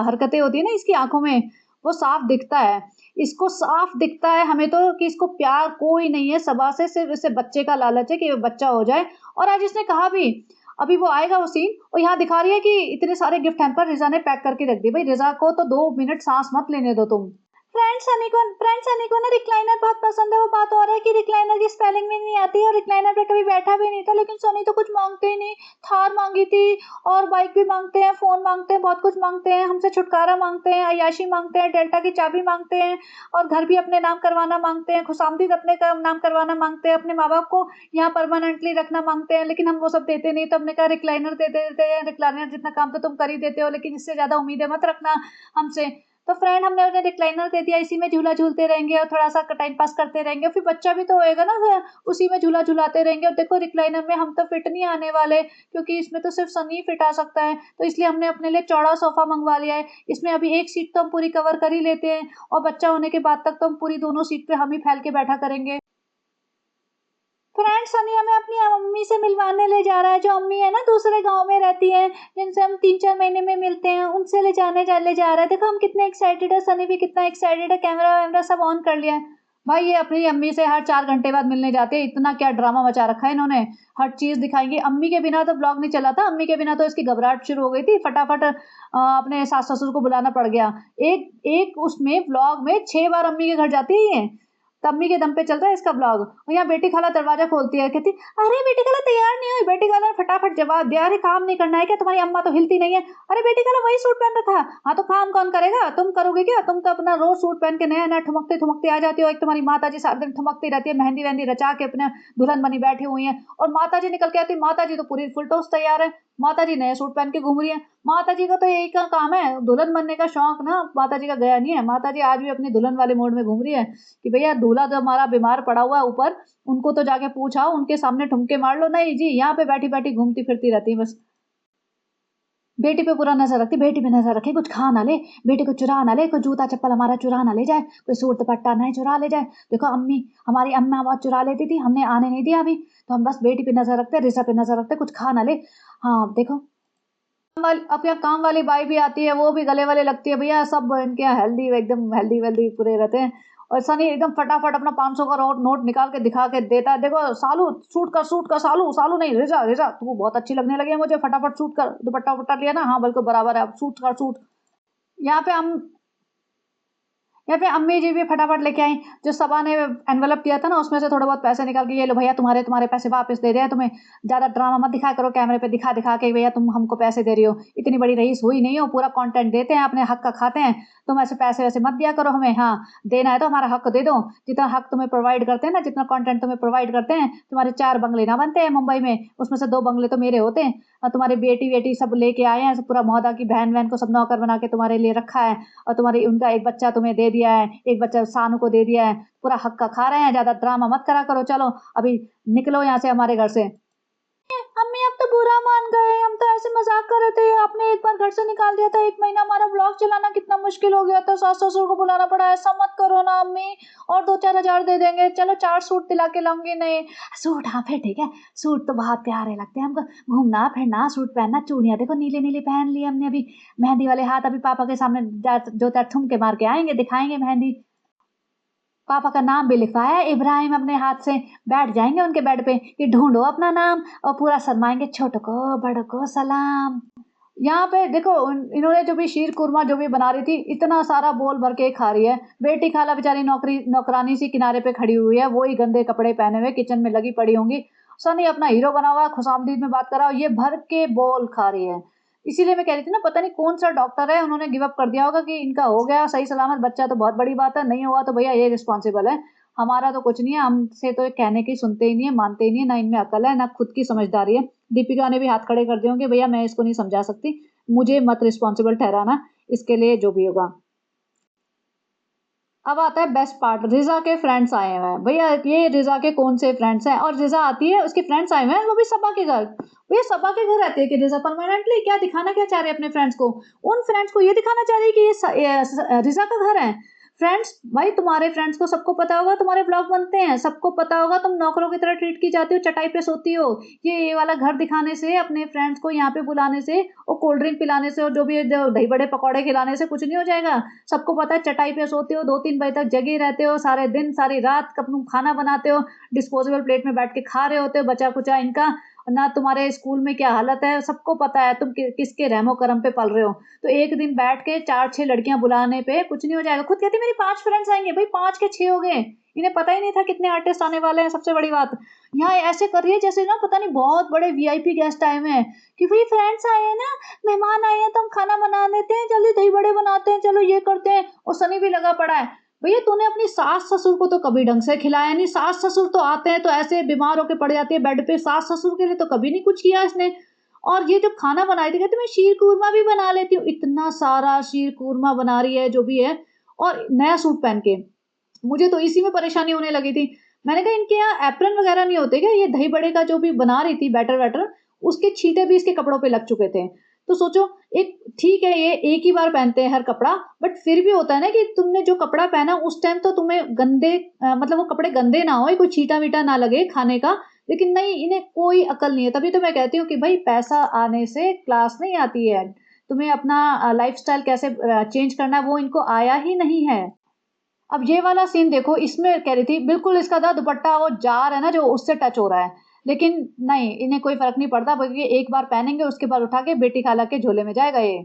हरकतें होती है ना इसकी आंखों में, वो साफ दिखता है। इसको साफ दिखता है हमें तो कि इसको प्यार कोई नहीं है सबा से, सिर्फ इसे बच्चे का लालच है कि बच्चा हो जाए। और आज इसने कहा भी, अभी वो आएगा वो सीन, और यहाँ दिखा रही है कि इतने सारे गिफ्ट हैम्पर रिजा ने पैक करके रख दिए। भाई रिजा को तो 2 मिनट सांस मत लेने दो तुम। फ्रेंड सनी को ना रिक्लाइनर बहुत पसंद है। वो बात और है कि रिक्लाइनर की स्पेलिंग भी नहीं आती है और रिक्लाइनर पे कभी बैठा भी नहीं था। लेकिन सनी तो कुछ मांगते ही नहीं। थार मांगी थी और बाइक भी मांगते हैं, फोन मांगते हैं, बहुत कुछ मांगते हैं। हमसे छुटकारा मांगते हैं, अय्याशी मांगते हैं, डेल्टा की चाबी मांगते हैं, और घर भी अपने नाम करवाना मांगते हैं, खुशामदीद अपने का नाम करवाना मांगते हैं, अपने माँ बाप को यहाँ परमानेंटली रखना मांगते हैं। लेकिन हम वो सब देते नहीं, तो हमने कहा रिक्लाइनर दे देते हैं। रिक्लाइनर जितना काम तो तुम कर ही देते हो, लेकिन इससे ज्यादा उम्मीदें मत रखना हमसे। तो फ्रेंड हमने उन्हें रिक्लाइनर दे दिया, इसी में झूला झूलते रहेंगे और थोड़ा सा टाइम पास करते रहेंगे, फिर बच्चा भी तो होएगा ना, फिर उसी में झूला झूलाते रहेंगे। और देखो रिक्लाइनर में हम तो फिट नहीं आने वाले, क्योंकि इसमें तो सिर्फ सनी फिट आ सकता है। तो इसलिए हमने अपने लिए चौड़ा सोफा मंगवा लिया है। इसमें अभी एक सीट तो हम पूरी कवर कर ही लेते हैं, और बच्चा होने के बाद तक तो हम पूरी दोनों सीट पे हम ही फैल के बैठा करेंगे। फ्रेंड सनी हमें अपनी अम्मी से मिलवाने ले जा रहा है। जो अम्मी है ना दूसरे गांव में रहती है, जिनसे हम 3-4 महीने में मिलते हैं, उनसे ले जा रहा है। देखो हम कितने एक्साइटेड है, सनी भी कितना एक्साइटेड है। कैमरा वैमरा सब ऑन कर लिया है। भाई ये अपनी अम्मी से हर 4 घंटे बाद मिलने जाते हैं। इतना क्या ड्रामा मचा रखा है इन्होंने, हर चीज दिखाएंगे। अम्मी के बिना तो ब्लॉग नहीं चला था, अम्मी के बिना तो इसकी घबराहट शुरू हो गई थी। फटाफट अपने सास ससुर को बुलाना पड़ गया। एक एक उसमें ब्लॉग में 6 बार अम्मी के घर जाती ही है। तम्मी के दम पे चल रहा है इसका ब्लॉग। और यहाँ बेटी खाला दरवाजा खोलती है, कहती अरे बेटी खाला तैयार नहीं हुई। बेटी खाला ने फटाफट जवाब दिया, अरे काम नहीं करना है क्या? तुम्हारी अम्मा तो हिलती नहीं है। अरे बेटी खाला वही सूट पहन रखा। हाँ तो काम कौन करेगा? तुम करोगे क्या? तुम तो अपना रोज सूट पहन के नया नया ठुमकते ठुमकते आ जाती हो। एक तुम्हारी माता जी सारा दिन ठुमकती रहती है, मेहंदी वहंदी रचा के अपने दुल्हन बनी बैठी हुई है। और माता जी निकल के आती, माता जी तो पूरी फुल टोस तैयार है। माता जी नया सूट पहन के घूम रही है। माता जी का तो यही का काम है, दुल्हन बनने का शौक ना माता जी का गया नहीं है। माता जी आज भी अपनी दुल्हन वाले मोड में घूम रही है कि भैया दूल्हा जो हमारा बीमार पड़ा हुआ है ऊपर, उनको तो जाके पूछा, उनके सामने ठुमके मार लो। नहीं जी, यहाँ पे बैठी बैठी घूमती फिरती रहती है बस। बेटी पे पूरा नजर रखती, बेटी पे नजर रखे, कुछ खा ना ले, बेटी को चुरा ना ले, कोई जूता चप्पल हमारा चुरा ना ले जाए, कोई सूट दुपट्टा नहीं चुरा ले जाए। देखो अम्मी, हमारी अम्मा बहुत चुरा लेती थी, हमने आने नहीं दिया अभी, तो हम बस बेटी पे नजर रखते, रिसा पे नजर रखते, कुछ खा ना ले। हाँ देखो अब यहाँ काम वाली बाई भी आती है, वो भी गले वाले लगती है। भैया सब इनके यहाँ हेल्दी, एकदम हेल्दी वेल्दी पूरे रहते हैं। और सनी एकदम फटाफट अपना 500 का नोट निकाल के दिखा के देता है। देखो सालू सूट का सालू सालू नहीं, रिजा रिजा तू बहुत अच्छी लगने लगी है मुझे, फटाफट सूट कर, दुपट्टा उपट्टा लिया ना? हाँ बिल्कुल बराबर है, अब सूट कर सूट। यहाँ पे हम या फिर अम्मी जी भी फटाफट लेके आई, जो सबा ने एनवेलप दिया था ना उसमें से थोड़े बहुत पैसे निकाल के, ये लो भैया तुम्हारे तुम्हारे पैसे वापस दे दिया तुम्हें। ज़्यादा ड्रामा मत दिखाया करो कैमरे पे दिखा दिखा के भैया तुम हमको पैसे दे रही हो, इतनी बड़ी रईस हुई नहीं हो, पूरा कंटेंट देते हैं अपने हक का खाते हैं, तुम ऐसे पैसे वैसे मत दिया करो हमें। हाँ, देना है तो हमारा हक दे दो, जितना हक तुम्हें प्रोवाइड करते हैं ना, जितना कंटेंट तुम्हें प्रोवाइड करते हैं, तुम्हारे 4 बंगले ना बनते हैं मुंबई में, उसमें से 2 बंगले तो मेरे होते हैं। और तुम्हारी बेटी वेटी सब लेके आए हैं, सब पूरा मोहल्ला की बहन वहन को सब नौकर बना के तुम्हारे लिए रखा है, और तुम्हारी उनका एक बच्चा तुम्हें दे दिया है, एक बच्चा सानू को दे दिया है, पूरा हक का खा रहे हैं, ज़्यादा ड्रामा मत करा करो, चलो अभी निकलो यहाँ से हमारे घर से। अम्मी अब तो बुरा मान गए, हम तो ऐसे मजाक कर रहे थे, आपने एक बार घर से निकाल दिया था, 1 महीना हमारा ब्लॉग चलाना कितना मुश्किल हो गया था, सास ससुर को बुलाना पड़ा, ऐसा मत करो ना अम्मी, और 2-4 हजार दे देंगे, चलो 4 सूट दिला के लाऊंगी। नहीं सूट, हाँ फिर ठीक है, सूट तो बहुत प्यारे लगते हैं हमको, घूमना फिरना सूट पहनना, चूड़ियाँ देखो नीले नीले पहन ली हमने अभी, मेहंदी वाले हाथ अभी पापा के सामने 2-4 ठुमके मार के आएंगे, दिखाएंगे मेहंदी, पापा का नाम भी लिखवाया है इब्राहिम, अपने हाथ से बैठ जाएंगे उनके बेड पे कि ढूंढो अपना नाम, और पूरा शर्माएंगे, छोटो को बड़ों को सलाम। यहाँ पे देखो इन्होंने जो भी शीर कुरमा जो भी बना रही थी, इतना सारा बोल भर के खा रही है, बेटी खाला बेचारी नौकरानी सी किनारे पे खड़ी हुई है, वही गंदे कपड़े पहने हुए किचन में लगी पड़ी होंगी, सनी अपना हीरो बना हुआ खुशामदीद में बात कर रहा है, ये भर के बोल खा रही है। इसीलिए मैं कह रही थी ना, पता नहीं कौन सा डॉक्टर है, उन्होंने गिव अप कर दिया होगा कि इनका हो गया सही सलामत बच्चा तो बहुत बड़ी बात है, नहीं हुआ तो भैया ये रिस्पॉन्सिबल है, हमारा तो कुछ नहीं है, हमसे तो कहने की सुनते ही नहीं है, मानते ही नहीं है, ना इनमें अकल है ना खुद की समझदारी है। दीपिका ने भी हाथ खड़े कर दिए होंगे, भैया मैं इसको नहीं समझा सकती, मुझे मत रिस्पॉन्सिबल ठहराना इसके लिए जो भी होगा। अब आता है बेस्ट पार्ट, रिजा के फ्रेंड्स आए हुए हैं भैया, ये रिजा के कौन से फ्रेंड्स हैं, और रिजा आती है उसके फ्रेंड्स आए हुए हैं वो भी सबा के घर, भैया सबा के घर रहते हैं कि रिजा परमानेंटली, क्या दिखाना क्या चाह रहे हैं अपने फ्रेंड्स को, उन फ्रेंड्स को ये दिखाना चाह रही है कि ये रिजा का घर है। फ्रेंड्स भाई, तुम्हारे फ्रेंड्स को सबको पता होगा तुम्हारे ब्लॉग बनते हैं, सबको पता होगा तुम नौकरों की तरह ट्रीट की जाती हो, चटाई पे सोती हो, ये वाला घर दिखाने से, अपने फ्रेंड्स को यहाँ पे बुलाने से और कोल्ड ड्रिंक पिलाने से और जो भी दही बड़े पकौड़े खिलाने से कुछ नहीं हो जाएगा। सबको पता है चटाई पे सोते हो, 2-3 बजे तक जगे रहते हो, सारे दिन सारी रात कब तुम खाना बनाते हो, डिस्पोजेबल प्लेट में बैठ के खा रहे होते हो बचा कुचा इनका, ना तुम्हारे स्कूल में क्या हालत है सबको पता है, तुम किसके रहमो करम पे पल रहे हो। तो एक दिन बैठ के 4-6 लड़कियां बुलाने पे कुछ नहीं हो जाएगा। खुद कहती मेरी 5 फ्रेंड्स आएंगे, भाई 5 के 6 हो गए, इन्हें पता ही नहीं था कितने आर्टिस्ट आने वाले हैं। सबसे बड़ी बात यहाँ ऐसे कर रही है जैसे ना पता नहीं बहुत बड़े वीआईपी गेस्ट आए हुए हैं, कि भाई फ्रेंड्स आए हैं ना, मेहमान आए हैं तो हम खाना बना लेते हैं, जल्दी दही बड़े बनाते हैं, चलो ये करते हैं। और सनी भी लगा पड़ा है, भैया तूने अपनी सास ससुर को तो कभी ढंग से खिलाया नहीं, सास ससुर तो आते हैं तो ऐसे बीमार होके पड़ जाती है बेड पे, सास ससुर के लिए तो कभी नहीं कुछ किया इसने। और ये जो खाना बनाई थी कहती मैं शीर कुरमा भी बना लेती हूँ, इतना सारा शीर कुरमा बना रही है जो भी है, और नया सूट पहन के, मुझे तो इसी में परेशानी होने लगी थी। मैंने कहा इनके यहाँ एप्रन वगैरह नहीं होते क्या, ये दही बड़े का जो भी बना रही थी बैटर वैटर, उसके छींटे भी इसके कपड़ों पे लग चुके थे। तो सोचो, एक ठीक है ये एक ही बार पहनते हैं हर कपड़ा, बट फिर भी होता है ना कि तुमने जो कपड़ा पहना उस टाइम तो तुम्हें गंदे मतलब वो कपड़े गंदे ना हो, कोई छींटा वीटा ना लगे खाने का, लेकिन नहीं इन्हें कोई अकल नहीं है। तभी तो मैं कहती हूँ कि भाई पैसा आने से क्लास नहीं आती है, तुम्हें अपना लाइफस्टाइल कैसे चेंज करना है वो इनको आया ही नहीं है। अब ये वाला सीन देखो, इसमें कह रही थी बिल्कुल इसका था दुपट्टा वो जार है ना जो उससे टच हो रहा है, लेकिन नहीं इन्हें कोई फर्क नहीं पड़ता, बल्कि एक बार पहनेंगे उसके बाद उठा के बेटी खाला के झोले में जाएगा ये।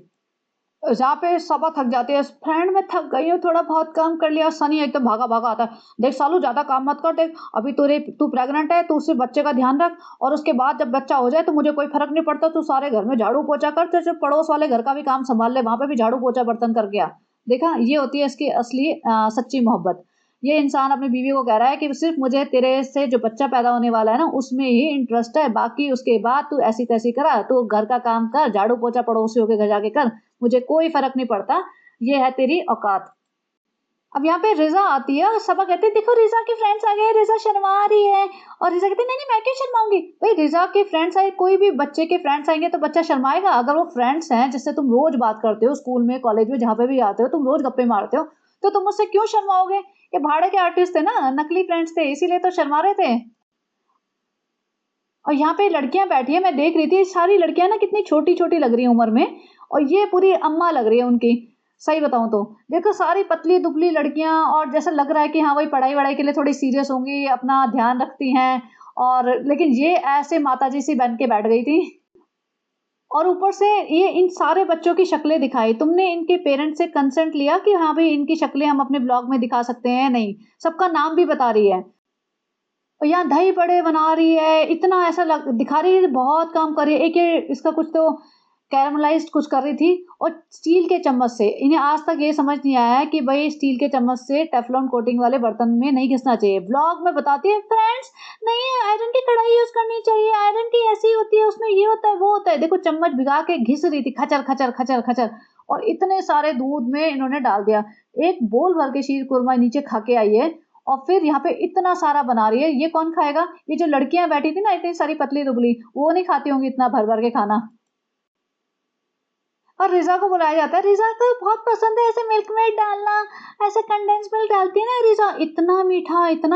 जहाँ पे सबा थक जाती है, फ्रेंड मैं थक गई हूँ थोड़ा बहुत काम कर लिया, सनी एकदम भागा भागा आता है, देख सालू ज्यादा काम मत कर, देख अभी तू प्रेग्नेंट है, तू उससे बच्चे का ध्यान रख, और उसके बाद जब बच्चा हो जाए तो मुझे कोई फर्क नहीं पड़ता, तू सारे घर में झाड़ू पोछा कर, तो जब पड़ोस वाले घर का भी काम संभाल ले, वहां पे भी झाड़ू पोछा बर्तन कर गया। देखा, ये होती है इसकी असली सच्ची मोहब्बत। ये इंसान अपनी बीवी को कह रहा है कि सिर्फ मुझे तेरे से जो बच्चा पैदा होने वाला है ना उसमें ही इंटरेस्ट है, बाकी उसके बाद तू ऐसी तैसी करा, तू घर का काम कर, झाड़ू पोछा पड़ोसियों के घर जाके कर, मुझे कोई फर्क नहीं पड़ता, ये है तेरी औकात। अब यहाँ पे रिजा आती है और सबा कहते हैं देखो रिजा के फ्रेंड्स आ गए, रिजा शर्मा रही है, और रिजा कहते हैं नहीं नहीं मैं क्यों शर्माऊंगी, भाई रिजा के फ्रेंड्स आए, कोई भी बच्चे के फ्रेंड्स आएंगे तो बच्चा शर्माएगा, अगर वो फ्रेंड्स हैं जिससे तुम रोज बात करते हो, स्कूल में कॉलेज में जहाँ पे भी आते हो तुम रोज गप्पे मारते हो, तो तुम मुझसे क्यों शर्माओगे। ये भाड़े के आर्टिस्ट थे ना, नकली फ्रेंड्स थे, इसीलिए तो शर्मा रहे थे। और यहाँ पे लड़कियां बैठी है, मैं देख रही थी सारी लड़कियां ना कितनी छोटी छोटी लग रही है उम्र में, और ये पूरी अम्मा लग रही है उनकी। सही बताऊं तो देखो सारी पतली दुबली लड़कियां, और जैसा लग रहा है कि हाँ वही पढ़ाई वढ़ाई के लिए थोड़ी सीरियस होंगी, अपना ध्यान रखती हैं, और लेकिन ये ऐसे माताजी सी बन के बैठ गई थी। और ऊपर से ये इन सारे बच्चों की शक्लें दिखाई। तुमने इनके पेरेंट्स से कंसेंट लिया कि हाँ भाई इनकी शक्लें हम अपने ब्लॉग में दिखा सकते हैं या नहीं? सबका नाम भी बता रही है। और यहाँ दही बड़े बना रही है, इतना ऐसा लग दिखा रही है, बहुत काम कर रही है। एक ये इसका कुछ तो कैरमलाइज़्ड कुछ कर रही थी और स्टील के चम्मच से। इन्हें आज तक ये समझ नहीं आया है कि भई स्टील के चम्मच से टेफ्लॉन कोटिंग वाले बर्तन में नहीं घिसना चाहिए। व्लॉग में बताती है फ्रेंड्स नहीं आयरन की कढ़ाई यूज़ करनी चाहिए, आयरन की ऐसी होती है, उसमें ये होता है, वो होता है। देखो चम्मच भिगा के घिस रही थी खचर, खचर, खचर, खचर और इतने सारे दूध में इन्होंने डाल दिया। एक बोल भर के शीर खुरमा नीचे खा के आई है और फिर यहाँ पे इतना सारा बना रही है। ये कौन खाएगा? ये जो लड़कियाँ बैठी थी ना इतनी सारी पतली-दुबली, वो नहीं खाती होंगी इतना भर-भर के खाना। और रिज़ा को बुलाया जाता है, रिज़ा को बहुत पसंद है ऐसे मिल्क मेड डालना, ऐसे कंडेंस मिल्क डालती है ना रिज़ा, इतना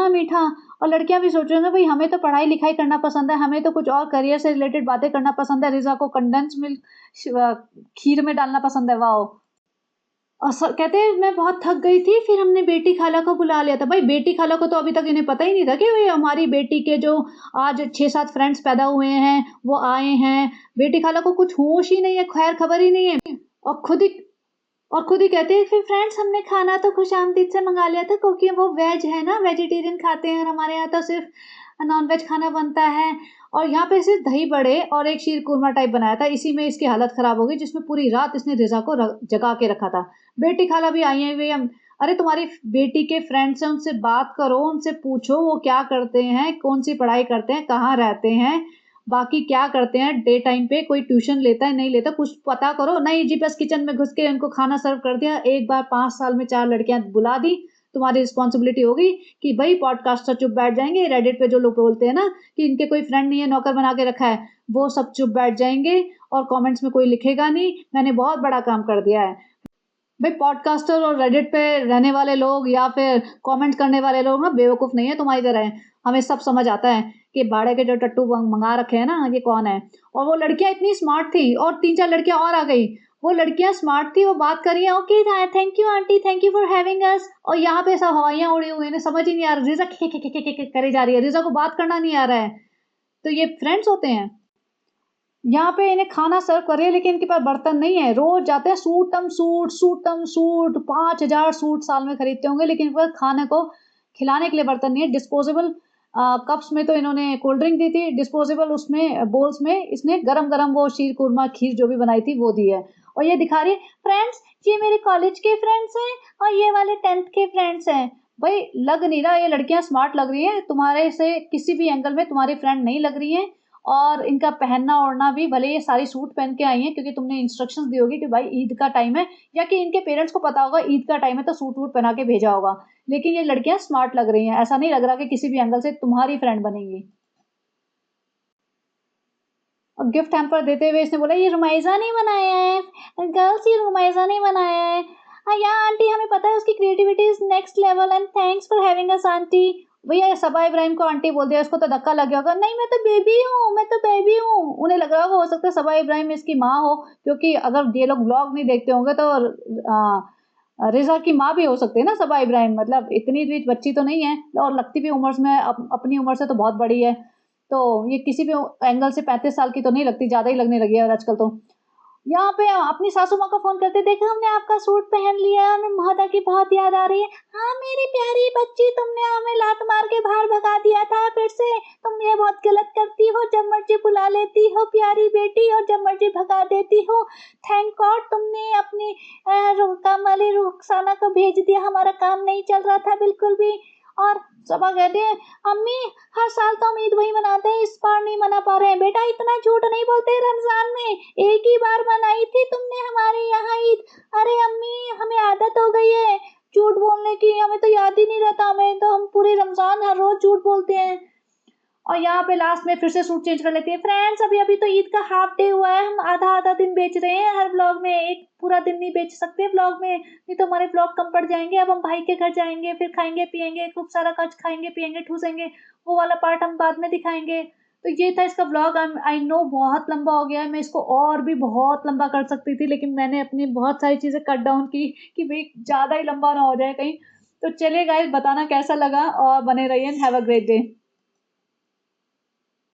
मीठा और लड़कियाँ भी सोच रही हैं भई हमें तो पढ़ाई-लिखाई करना पसंद है, हमें तो कुछ और करियर से रिलेटेड बातें करना पसंद है, रिज़ा को कंडेंस मिल्क खीर में डालना पसंद है, वाओ! और कहते हैं मैं बहुत थक गई थी फिर हमने बेटी खाला को बुला लिया था। भाई बेटी खाला को तो अभी तक इन्हें पता ही नहीं था कि भई हमारी बेटी के जो आज 6-7 फ्रेंड्स पैदा हुए हैं, वो आए हैं। बेटी खाला को कुछ होश ही नहीं है, खैर खबर ही नहीं है और खुद ही कहते हैं फिर फ्रेंड्स हमने खाना तो खुशामदीद से मंगा लिया था क्योंकि वो वेज है ना, वेजिटेरियन खाते हैं और हमारे यहाँ तो सिर्फ नॉन वेज खाना बनता है। और यहाँ पे सिर्फ दही बड़े और एक शीर कुरमा टाइप बनाया था, इसी में इसकी हालत खराब हो गई जिसमें पूरी रात इसने रिजा को जगा के रखा था। बेटी खाला भी आई है, वे अरे तुम्हारी बेटी के फ्रेंड्स हैं उनसे बात करो, उनसे पूछो वो क्या करते हैं, कौन सी पढ़ाई करते हैं, कहाँ रहते हैं, बाकी क्या करते हैं, डे टाइम पे कोई ट्यूशन लेता है नहीं लेता, कुछ पता करो। नहीं जी बस किचन में घुस के उनको खाना सर्व कर दिया। एक बार 5 साल में 4 लड़कियां बुला दी, तुम्हारी रिस्पॉन्सिबिलिटी होगी कि भाई पॉडकास्टर चुप बैठ जाएंगे। रेडिट पे जो लोग बोलते हैं ना कि इनके कोई फ्रेंड नहीं है, नौकर बना के रखा है, वो सब चुप बैठ जाएंगे और कमेंट्स में कोई लिखेगा नहीं। मैंने बहुत बड़ा काम कर दिया है भाई। पॉडकास्टर और रेडिट पे रहने वाले लोग या फिर कमेंट करने वाले लोग ना बेवकूफ़ नहीं है तुम्हारी तरह। हमें सब समझ आता है कि बाड़े के जो टट्टू मंगा रखे हैं ना ये कौन है। और वो लड़कियां इतनी स्मार्ट थी और 3-4 लड़कियां और आ गई। वो लड़कियां स्मार्ट थी, वो बात कर रही है okay thank you aunty, thank you for having us. और यहाँ पे सब हवाइयाँ उड़ी हुई हैं, समझ ही नहीं आ रहा। रिजा करे जा रही है, रिजा को बात करना नहीं आ रहा है। तो ये फ्रेंड्स होते हैं। यहाँ पे इन्हें खाना सर्व कर रही है लेकिन इनके पास बर्तन नहीं है। रोज जाते हैं सूटम सूट 5,000 सूट साल में खरीदते होंगे लेकिन इनके पास खाने को खिलाने के लिए बर्तन नहीं है। डिस्पोजेबल कप्स में तो इन्होंने कोल्ड ड्रिंक दी थी, डिस्पोजेबल उसमें बोल्स में इसने गरम गरम वो शीर कुरमा खीर जो भी बनाई थी वो दी है। और ये दिखा रही है फ्रेंड्स ये मेरे कॉलेज के फ्रेंड्स हैं और ये वाले 10th के फ्रेंड्स हैं। भाई लग नहीं रहा, ये लड़कियां स्मार्ट लग रही हैं, तुम्हारे से किसी भी एंगल में तुम्हारी फ्रेंड नहीं लग रही हैं। और इनका पहनना ओढ़ना भी, भले ये सारी सूट पहन के आई हैं क्योंकि तुमने इंस्ट्रक्शंस दी होगी कि भाई ईद का टाइम है, या कि इनके पेरेंट्स को पता होगा ईद का टाइम है तो सूट वूट पहना के भेजा होगा। लेकिन ये लड़कियां स्मार्ट लग रही हैं, ऐसा नहीं लग रहा कि किसी भी एंगल से तुम्हारी फ्रेंड बनेंगी। और गिफ्ट हैम्पर देते हुए इसने बोला ये रुमाइजा नहीं बनाया है गर्ल्स, ये रुमाइजा नहीं बनाया है। हाँ या आंटी हमें पता है उसकी creativity is next level and thanks for having us aunty. भैया सबा इब्राहिम को आंटी बोल दिया, उसको तो धक्का लग गया होगा। नहीं मैं तो बेबी हूँ, मैं तो बेबी हूँ। उन्हें लग रहा होगा हो सकता है सबा इब्राहिम इसकी माँ हो, क्योंकि अगर ये लोग व्लॉग नहीं देखते होंगे तो रिजा की माँ भी हो सकती है ना सबा इब्राहिम, मतलब इतनी भी बच्ची तो नहीं है और लगती भी उम्र में अपनी उम्र से तो बहुत बड़ी है। तो ये किसी भी एंगल से 35 साल की तो नहीं लगती, ज़्यादा ही लगने लगी है आजकल तो। यहाँ पे अपनी सासू माँ को फ़ोन करते देखा हमने आपका सूट पहन लिया, हमें महदा की बहुत याद आ रही है। हाँ मेरी प्यारी बच्ची, तुमने हमें लात मार के बाहर भगा दिया था, फिर से तुम ये बहुत गलत करती हो, जब मर्जी बुला लेती हो प्यारी बेटी और जब मर्जी भगा देती हो। थैंक गॉड तुमने अपनी काम वाली रुखसाना को भेज दिया, हमारा काम नहीं चल रहा था बिल्कुल भी। और सबा कहते हैं अम्मी हर साल तो हम ईद वही मनाते हैं, इस बार नहीं मना पा रहे हैं। बेटा इतना झूठ नहीं बोलते, रमजान में एक ही बार मनाई थी तुमने हमारे यहाँ ईद। अरे अम्मी हमें आदत हो गई है झूठ बोलने की, हमें तो याद ही नहीं रहता, हमें तो हम पूरे रमजान हर रोज झूठ बोलते हैं। और यहाँ पे लास्ट में फिर से सूट चेंज कर लेती है। फ्रेंड्स अभी अभी तो ईद का हाफ डे हुआ है, हम आधा आधा दिन बेच रहे हैं हर ब्लॉग में, एक पूरा दिन नहीं बेच सकते ब्लॉग में, नहीं तो हमारे ब्लॉग कम पड़ जाएंगे। अब हम भाई के घर जाएंगे, फिर खाएंगे पियेंगे खूब सारा, कुछ खाएंगे पियेंगे ठूसेंगे, वो वाला पार्ट हम बाद में दिखाएंगे। तो ये था इसका ब्लॉग। आई नो बहुत लंबा हो गया है, मैं इसको और भी बहुत लंबा कर सकती थी लेकिन मैंने अपनी बहुत सारी चीज़ें कट डाउन की कि भाई ज़्यादा ही लंबा ना हो जाए कहीं। तो चलिए गाइस बताना कैसा लगा और बने रहिए। Have a great day.